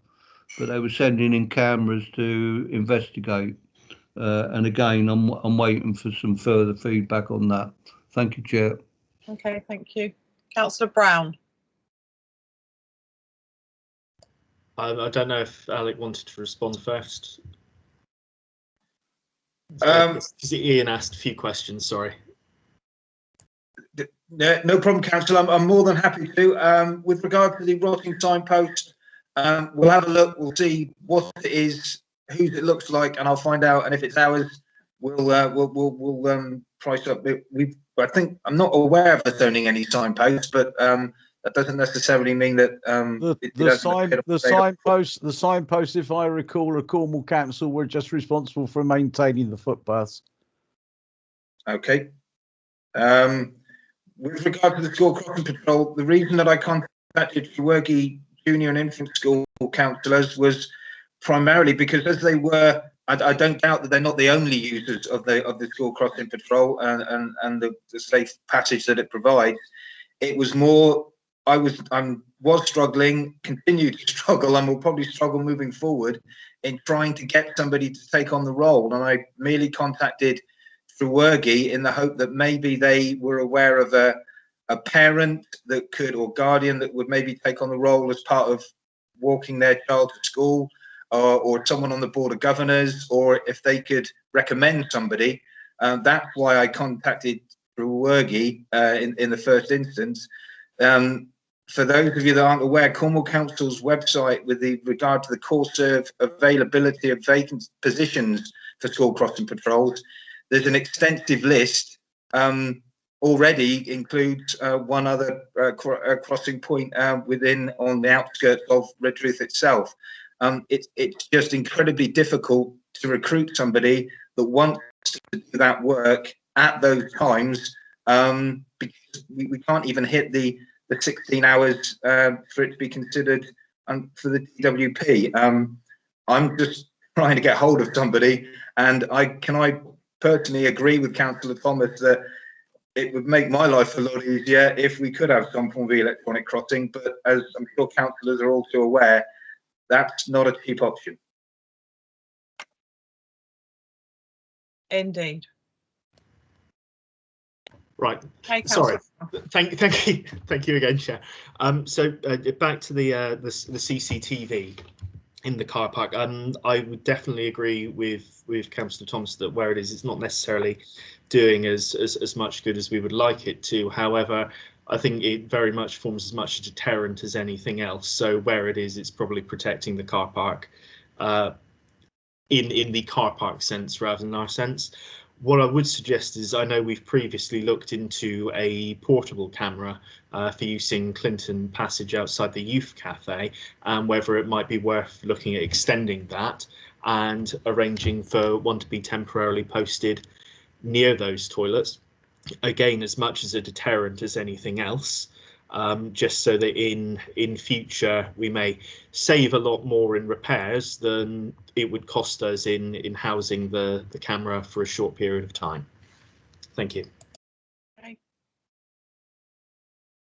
but they were sending in cameras to investigate. And again, I'm waiting for some further feedback on that. Thank you, Chair. Okay, thank you. Councillor Brown. I don't know if Alec wanted to respond first. Because Ian asked a few questions, sorry. No problem, Councillor. I'm more than happy to. With regard to the rotting signpost, we'll have a look. We'll see what it is, whose it looks like, and I'll find out. And if it's ours, we'll price up. I think I'm not aware of us owning any signposts, but that doesn't necessarily mean that the signpost, if I recall, a Cornwall Council were just responsible for maintaining the footpaths. Okay. With regard to the school crossing patrol, the reason that I contacted Trewergy Junior and Infant School councillors was primarily because, as they were, I don't doubt that they're not the only users of the school crossing patrol and the safe passage that it provides. It was more, I was struggling, continue to struggle, and will probably struggle moving forward in trying to get somebody to take on the role. And I merely contacted Trewergy in the hope that maybe they were aware of a parent that could, or guardian that would maybe take on the role as part of walking their child to school, or someone on the board of governors, or if they could recommend somebody. That's why I contacted Trewergy in the first instance. For those of you that aren't aware, Cornwall Council's website with regard to the core serve availability of vacant positions for school crossing patrols, there's an extensive list. Already includes one other crossing point on the outskirts of Redruth itself. It's just incredibly difficult to recruit somebody that wants to do that work at those times, because we can't even hit the 16 hours for it to be considered for the DWP. I'm just trying to get hold of somebody, and I personally agree with Councillor Thomas that it would make my life a lot easier if we could have some form of electronic crossing, but as I'm sure councillors are also aware, that's not a cheap option. Indeed. Right. Hey, sorry. Thank you again, Chair. So back to the CCTV in the car park. I would definitely agree with Councillor Thomas that where it is, it's not necessarily doing as much good as we would like it to. However, I think it very much forms as much a deterrent as anything else. So where it is, it's probably protecting the car park in the car park sense rather than our sense. What I would suggest is, I know we've previously looked into a portable camera for using Clinton Passage outside the youth cafe, and whether it might be worth looking at extending that and arranging for one to be temporarily posted near those toilets. Again, as much as a deterrent as anything else, just so that in future we may save a lot more in repairs than it would cost us in housing the camera for a short period of time. Thank you. Okay.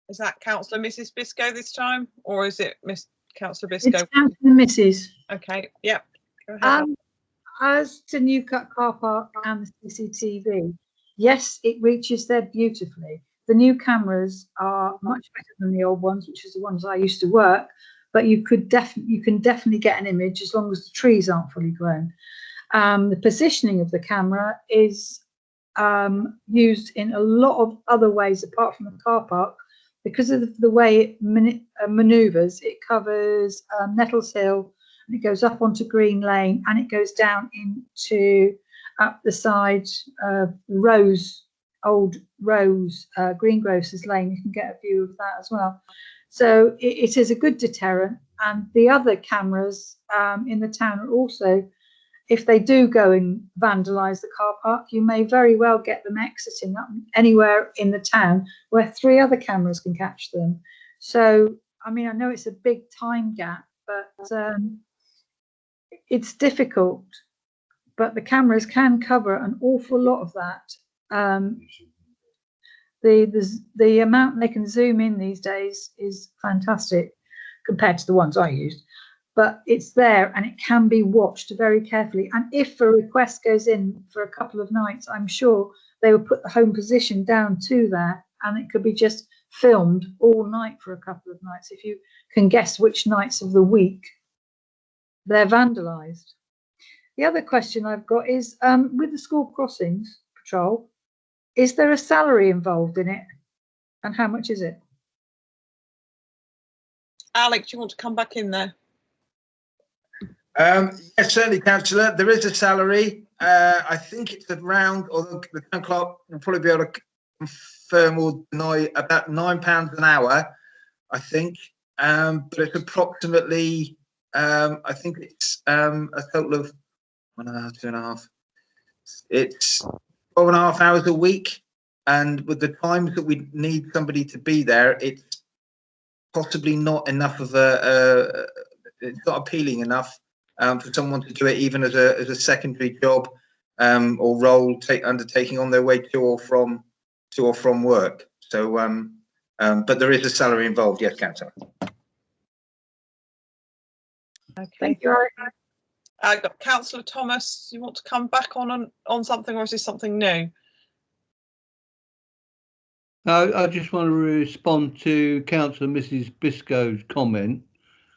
Is that Councillor Mrs Biscoe this time, or is it Miss Councillor Biscoe? It's Councillor Mrs. Okay, yep. Go ahead. As to Newcut Car Park and the CCTV, yes, it reaches there beautifully. The new cameras are much better than the old ones, which is the ones I used to work, but you can definitely get an image as long as the trees aren't fully grown. The positioning of the camera is used in a lot of other ways apart from the car park, because of the way it manoeuvres. It covers Nettles Hill, and it goes up onto Green Lane, and it goes down into up the side of Old Rose, Greengrocers Lane. You can get a view of that as well. So it is a good deterrent. And the other cameras in the town are also, if they do go and vandalise the car park, you may very well get them exiting up anywhere in the town where 3 other cameras can catch them. So, I mean, I know it's a big time gap, but it's difficult. But the cameras can cover an awful lot of that. The amount they can zoom in these days is fantastic compared to the ones I used, but it's there and it can be watched very carefully. And if a request goes in for a couple of nights, I'm sure they will put the home position down to there, and it could be just filmed all night for a couple of nights. If you can guess which nights of the week they're vandalised. The other question I've got is, with the school crossings patrol, is there a salary involved in it, and how much is it? Alec, do you want to come back in there? Yes, certainly, Councillor. There is a salary. I think it's around, although the town clerk will probably be able to confirm or deny, about £9 an hour, I think. But it's approximately, I think it's a total of 1.5, 2.5. It's 12.5 hours a week. And with the times that we need somebody to be there, it's possibly not enough of it's not appealing enough for someone to do it even as a secondary job or role undertaking on their way to or from work. So but there is a salary involved, yes, Councillor. Okay. Thank you, Alec. Councillor Thomas, you want to come back on something, or is this something new? I just want to respond to Councillor Mrs. Biscoe's comment.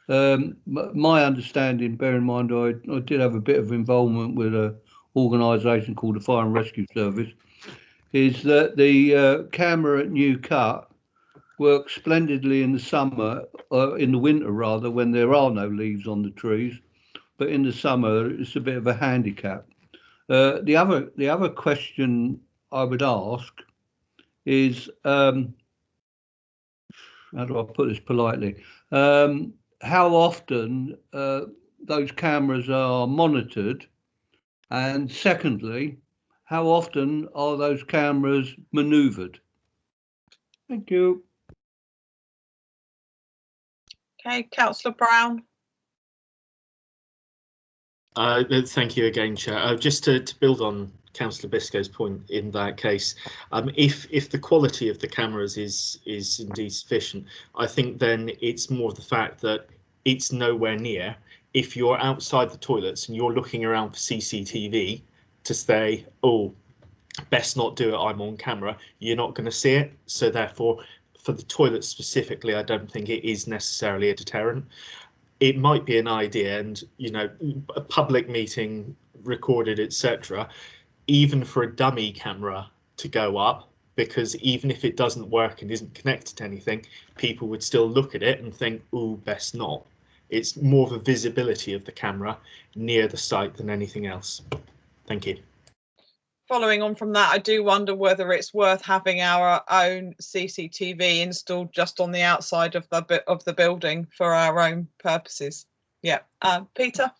My understanding, bear in mind, I did have a bit of involvement with an organisation called the Fire and Rescue Service, is that the camera at New Cut works splendidly in the summer, in the winter rather, when there are no leaves on the trees. But in the summer, it's a bit of a handicap. The other question I would ask is, how do I put this politely? How often those cameras are monitored, and secondly, how often are those cameras manoeuvred? Thank you. Okay, Councillor Brown. Thank you again, Chair. Just to build on Councillor Biscoe's point in that case, if the quality of the cameras is indeed sufficient, I think then it's more the fact that it's nowhere near. If you're outside the toilets and you're looking around for CCTV to say, oh, best not do it, I'm on camera, you're not going to see it. So therefore, for the toilets specifically, I don't think it is necessarily a deterrent. It might be an idea, and a public meeting recorded, etc., even for a dummy camera to go up, because even if it doesn't work and isn't connected to anything, people would still look at it and think, oh, best not. It's more of a visibility of the camera near the site than anything else. Thank you. Following on from that, I do wonder whether it's worth having our own CCTV installed just on the outside of the building for our own purposes. Yeah, Peter.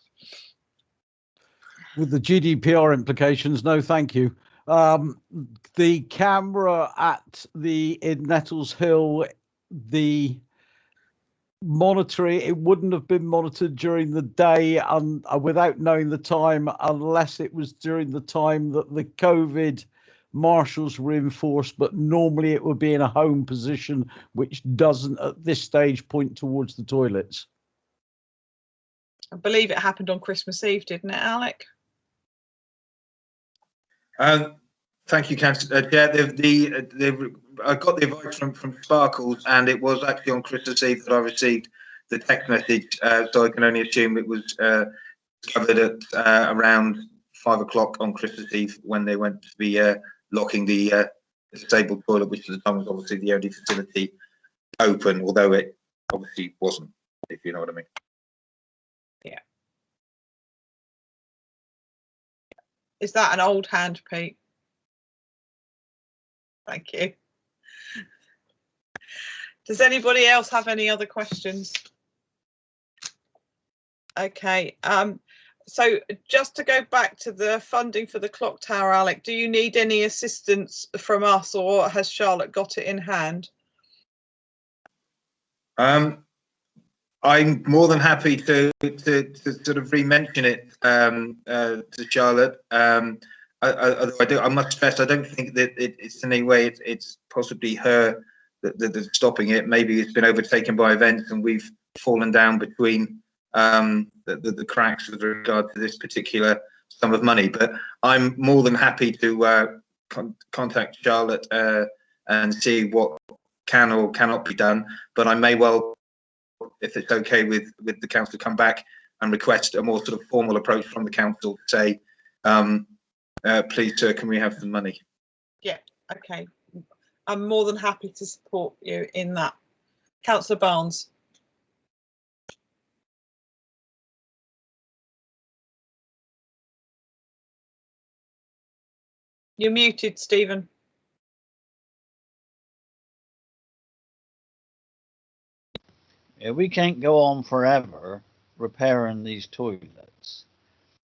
With the GDPR implications, no, thank you. The camera in Nettles Hill, the monitoring, it wouldn't have been monitored during the day and without knowing the time, unless it was during the time that the COVID marshals were enforced, but normally it would be in a home position, which doesn't at this stage point towards the toilets. I believe it happened on Christmas Eve, didn't it, Alec? Thank you, Councillor. Yeah, I got the advice from Sparkles, and it was actually on Christmas Eve that I received the text message. So I can only assume it was covered at around 5 o'clock on Christmas Eve when they went to be locking the disabled toilet, which at the time was obviously the only facility open, although it obviously wasn't, if you know what I mean. Yeah. Is that an old hand, Pete? Thank you. Does anybody else have any other questions? Okay, so just to go back to the funding for the clock tower, Alec, do you need any assistance from us, or has Charlotte got it in hand? I'm more than happy to sort of re-mention it to Charlotte. I must stress, I don't think that it's in any way it's possibly her that's stopping it. Maybe it's been overtaken by events and we've fallen down between the cracks with regard to this particular sum of money. But I'm more than happy to contact Charlotte and see what can or cannot be done, but I may well, if it's okay with the council, come back and request a more sort of formal approach from the council to say, please, sir, can we have the money? Yeah, okay. I'm more than happy to support you in that. Councillor Barnes. You're muted, Stephen. Yeah, we can't go on forever repairing these toilets.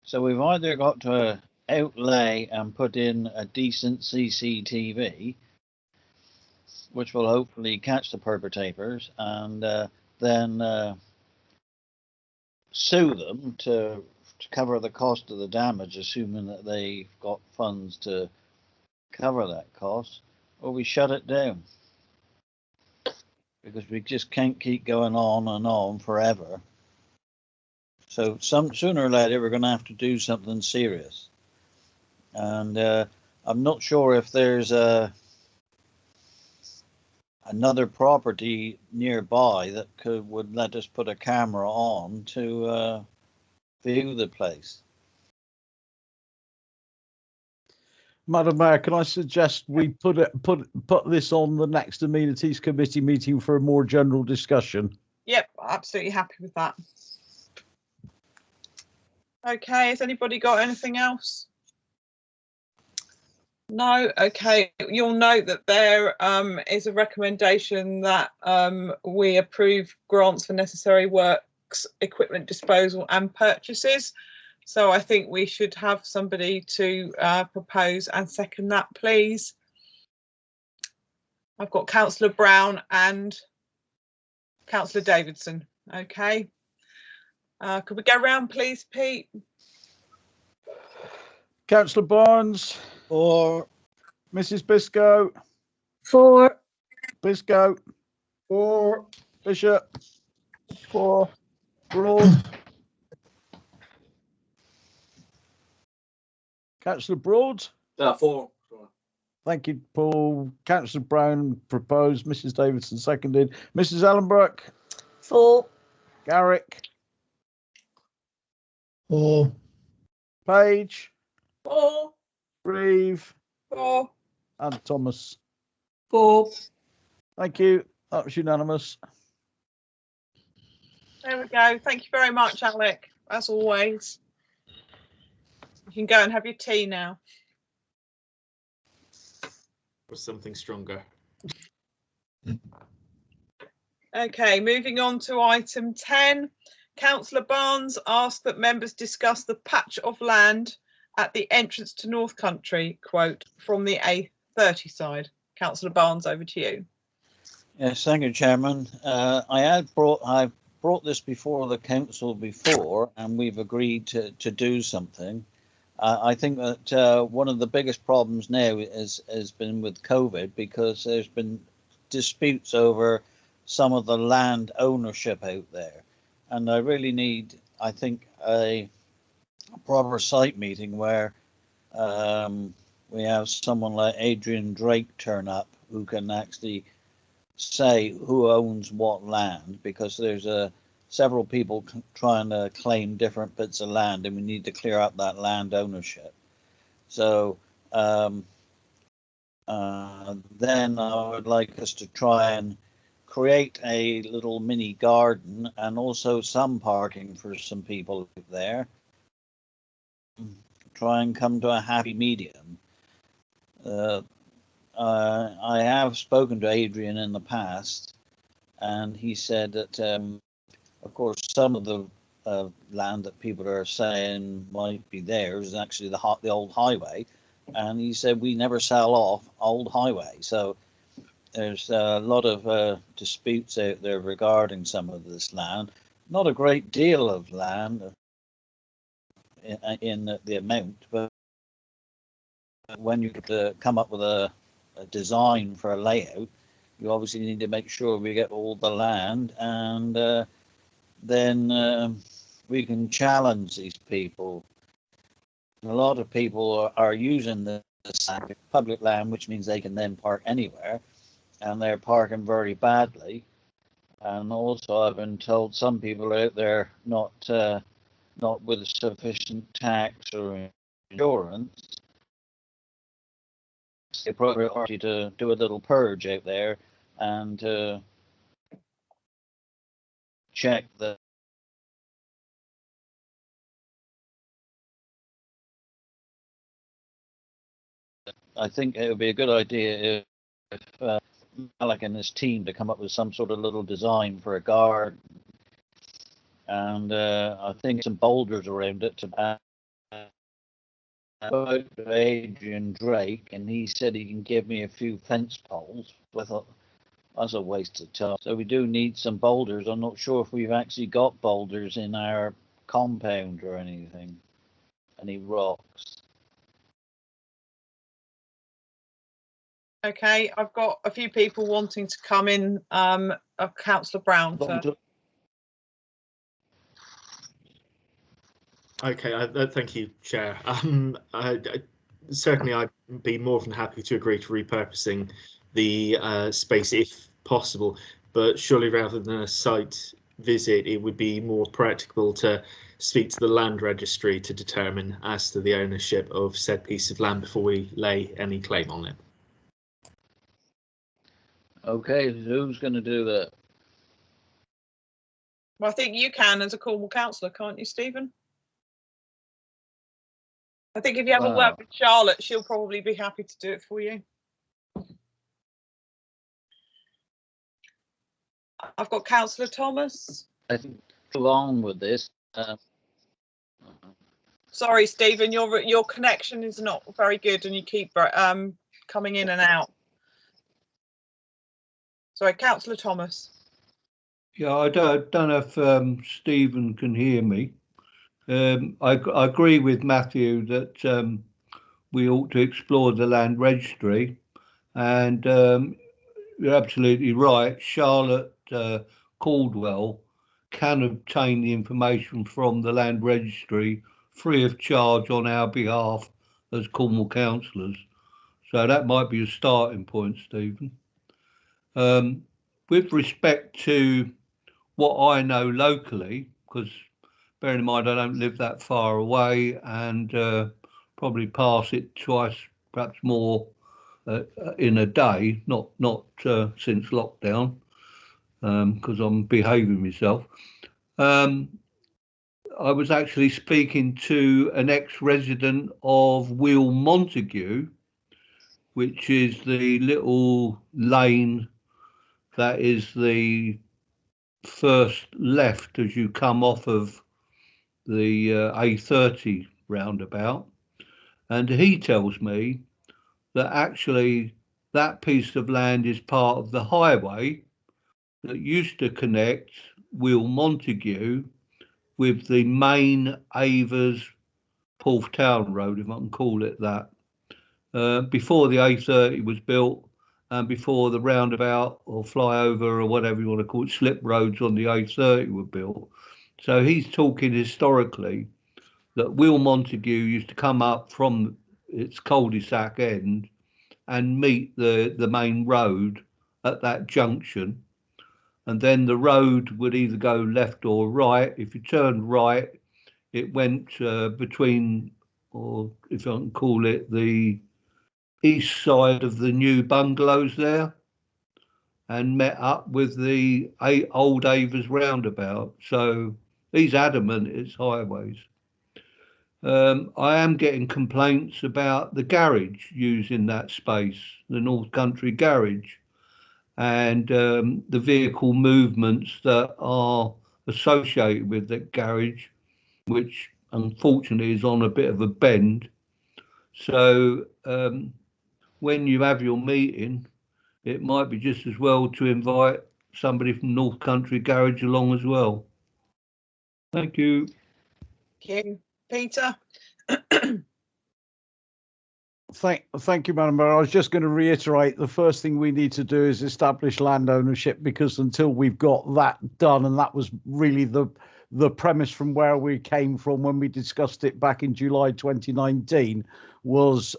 So we've either got to outlay and put in a decent CCTV, which will hopefully catch the perpetrators, and then sue them to cover the cost of the damage, assuming that they've got funds to cover that cost, or we shut it down. Because we just can't keep going on and on forever. So sooner or later we're going to have to do something serious. And I'm not sure if there's another property nearby that would let us put a camera on to view the place. Madam Mayor, can I suggest we put this on the next Amenities Committee meeting for a more general discussion? Yep, absolutely happy with that. Okay, has anybody got anything else? No. Okay, you'll note that there is a recommendation that we approve grants for necessary works, equipment disposal and purchases. So I think we should have somebody to propose and second that, please. I've got Councillor Brown and Councillor Davidson. Okay. Could we go round, please, Pete? Councillor Barnes. For Mrs. Biscoe. For Biscoe. For Bishop. For Broad. Councillor Broad. For. Thank you, Paul. Councillor Brown proposed. Mrs. Davidson seconded. Mrs. Ellenbrook. For. Garrick. For. Page. For. Reeve. For. And Thomas. For. Thank you. That was unanimous. There we go. Thank you very much, Alec, as always. You can go and have your tea now. Or something stronger. Okay, moving on to item 10. Councillor Barnes asked that members discuss the patch of land at the entrance to North Country, quote, from the A30 side. Councillor Barnes, over to you. Yes, thank you, Chairman. I've brought this before the council before, and we've agreed to do something. I think that one of the biggest problems now has been with COVID, because there's been disputes over some of the land ownership out there, and I really need, I think, a proper site meeting where we have someone like Adrian Drake turn up who can actually say who owns what land, because there's several people trying to claim different bits of land, and we need to clear up that land ownership. So then I would like us to try and create a little mini garden and also some parking for some people there. Try and come to a happy medium. I have spoken to Adrian in the past, and he said that of course some of the land that people are saying might be theirs is actually the old highway, and he said we never sell off old highway. So there's a lot of disputes out there regarding some of this land. Not a great deal of land in the amount, but when you come up with a design for a layout, you obviously need to make sure we get all the land, and then we can challenge these people. A lot of people are using this public land, which means they can then park anywhere, and they're parking very badly. And also, I've been told some people out there not with sufficient tax or insurance. It's the appropriate party to do a little purge out there and check the. I think it would be a good idea if Malik and his team to come up with some sort of little design for a garden, and I think some boulders around it to about Adrian Drake, and he said he can give me a few fence poles. I thought that's a waste of time. So we do need some boulders. I'm not sure if we've actually got boulders in our compound or anything. Any rocks. Okay, I've got a few people wanting to come in. Councillor Brown first. Okay, thank you, Chair. Certainly, I'd be more than happy to agree to repurposing the space if possible, but surely rather than a site visit, it would be more practicable to speak to the land registry to determine as to the ownership of said piece of land before we lay any claim on it. Okay, who's going to do that? Well, I think you can as a Cornwall councillor, can't you, Stephen? I think if you have a word with Charlotte, she'll probably be happy to do it for you. I've got Councillor Thomas. I think along with this. Sorry, Stephen, your connection is not very good, and you keep coming in and out. Sorry, Councillor Thomas. Yeah, I don't know if Stephen can hear me. I agree with Matthew that we ought to explore the land registry, and you're absolutely right. Charlotte Caldwell can obtain the information from the land registry free of charge on our behalf as Cornwall councillors. So that might be a starting point, Stephen. With respect to what I know locally, because bearing in mind I don't live that far away and probably pass it twice, perhaps more in a day, not since lockdown, because I'm behaving myself. I was actually speaking to an ex-resident of Wheal Montague, which is the little lane that is the first left as you come off of the A30 roundabout, and he tells me that actually that piece of land is part of the highway that used to connect Wheal Montague with the main Avers Porth Town Road, if I can call it that, before the A30 was built and before the roundabout or flyover or whatever you want to call it, slip roads on the A30 were built. So he's talking historically that Wheal Montague used to come up from its cul-de-sac end and meet the main road at that junction. And then the road would either go left or right. If you turned right, it went between, or if I can call it, the east side of the new bungalows there, and met up with the old Avers roundabout. So he's adamant it's highways. I am getting complaints about the garage using that space, the North Country garage, and the vehicle movements that are associated with that garage, which unfortunately is on a bit of a bend. So when you have your meeting, it might be just as well to invite somebody from North Country Garage along as well. Thank you. Thank you. Peter. Thank you, Madam Mayor. I was just going to reiterate the first thing we need to do is establish land ownership, because until we've got that done, and that was really the premise from where we came from when we discussed it back in July 2019, was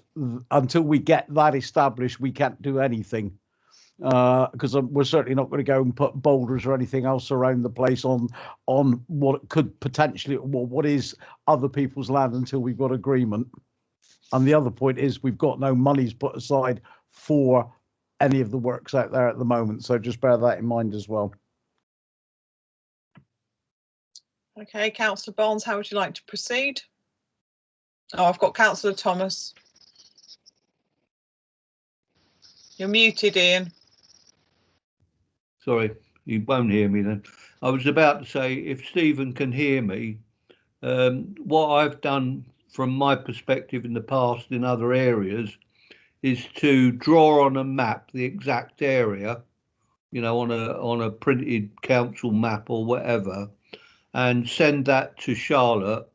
until we get that established, we can't do anything. because we're certainly not going to go and put boulders or anything else around the place on what could potentially, well, what is other people's land until we've got agreement. And the other point is we've got no monies put aside for any of the works out there at the moment. So just bear that in mind as well. Okay, Councillor Barnes, how would you like to proceed? Oh, I've got Councillor Thomas. You're muted, Ian. Sorry, you won't hear me then. I was about to say, if Stephen can hear me, what I've done from my perspective in the past in other areas is to draw on a map the exact area, you know, on a printed council map or whatever, and send that to Charlotte,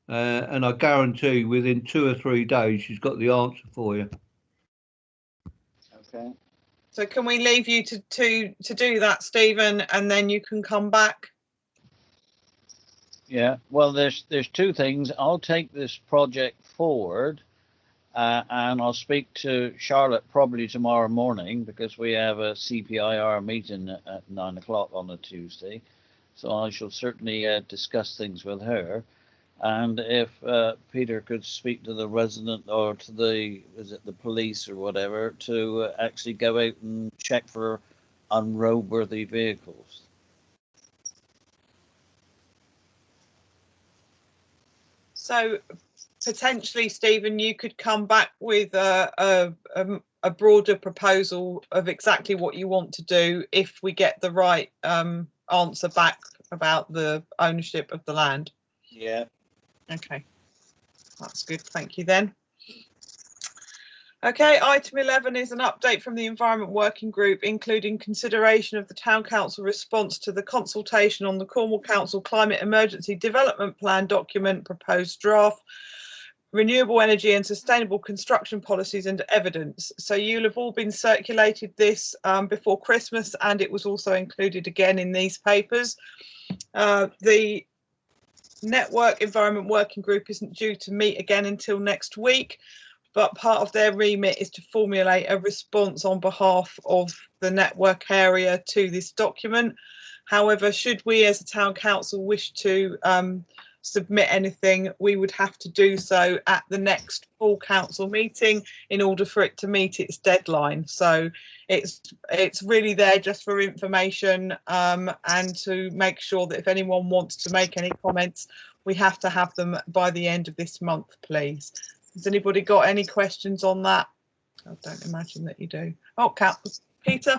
and I guarantee within 2 or 3 days she's got the answer for you. Okay. So can we leave you to do that, Stephen, and then you can come back? Yeah. Well, there's two things. I'll take this project forward, and I'll speak to Charlotte probably tomorrow morning because we have a CPIR meeting at 9 o'clock on a Tuesday. So I shall certainly discuss things with her. And if Peter could speak to the resident or to the police or whatever to actually go out and check for unroadworthy vehicles. So potentially, Stephen, you could come back with a broader proposal of exactly what you want to do if we get the right answer back about the ownership of the land. Yeah. Okay, that's good. Thank you then. Okay, item 11 is an update from the Environment Working Group, including consideration of the Town Council response to the consultation on the Cornwall Council Climate Emergency Development Plan document proposed draft, renewable energy and sustainable construction policies and evidence. So you'll have all been circulated this before Christmas, and it was also included again in these papers. The Network Environment Working Group isn't due to meet again until next week, but part of their remit is to formulate a response on behalf of the network area to this document. However, should we as a town council wish to submit anything, we would have to do so at the next full council meeting in order for it to meet its deadline. So it's really there just for information and to make sure that if anyone wants to make any comments, we have to have them by the end of this month, please. Has anybody got any questions on that? I don't imagine that you do. Oh, Peter.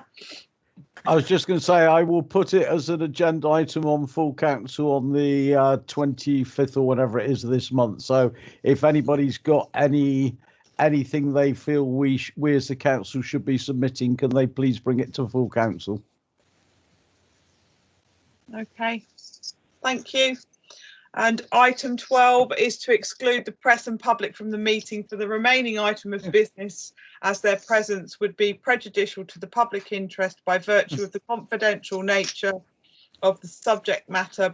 I was just going to say I will put it as an agenda item on full council on the 25th or whatever it is this month. So if anybody's got anything they feel we as the council should be submitting, can they please bring it to full council? Okay, thank you. And item 12 is to exclude the press and public from the meeting for the remaining item of business, as their presence would be prejudicial to the public interest by virtue of the confidential nature of the subject matter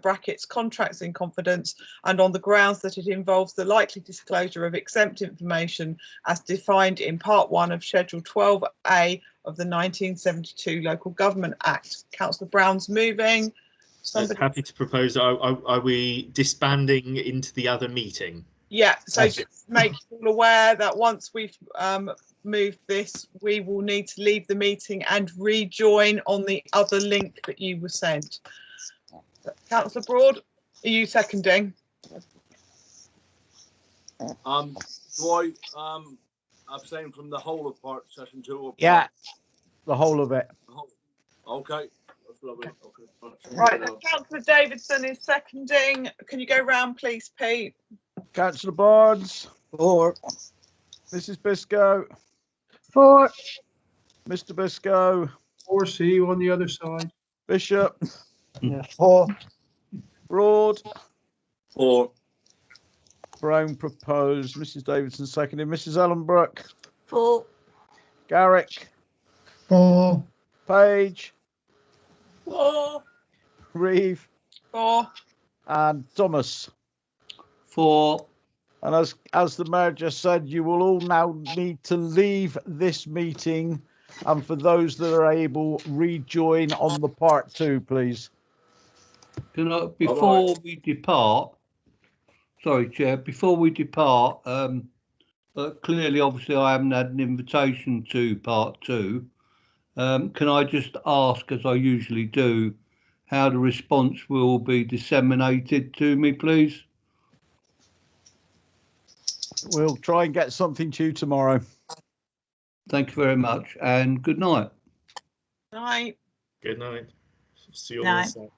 (contracts in confidence) and on the grounds that it involves the likely disclosure of exempt information as defined in Part 1 of Schedule 12A of the 1972 Local Government Act. Councillor Brown's moving. Somebody... Happy to propose. Are we disbanding into the other meeting? Yeah, so just make you all aware that once we've moved this, we will need to leave the meeting and rejoin on the other link that you were sent. Councillor Broad, are you seconding? Do I abstain from the whole of part session 2? Or yeah, the whole of it. Okay. That's lovely. Okay. Right, Councillor Davidson is seconding. Can you go round, please, Pete? Councillor Barnes. 4. Mrs. Biscoe. 4. Mr. Biscoe. 4. See you on the other side. Bishop. Yeah, 4. Broad. 4. Brown proposed. Mrs. Davidson seconded. Mrs. Ellenbrook. 4. Garrick. 4. Page. 4. Reeve. 4. And Thomas. 4. And as the mayor just said, you will all now need to leave this meeting And for those that are able, rejoin on the part 2, please. Can I, before we depart, sorry, Chair, before we depart, clearly, obviously, I haven't had an invitation to part 2. Can I just ask, as I usually do, how the response will be disseminated to me, please? We'll try and get something to you tomorrow. Thank you very much, and good night. Night. Good night. See you all Night. in a sec.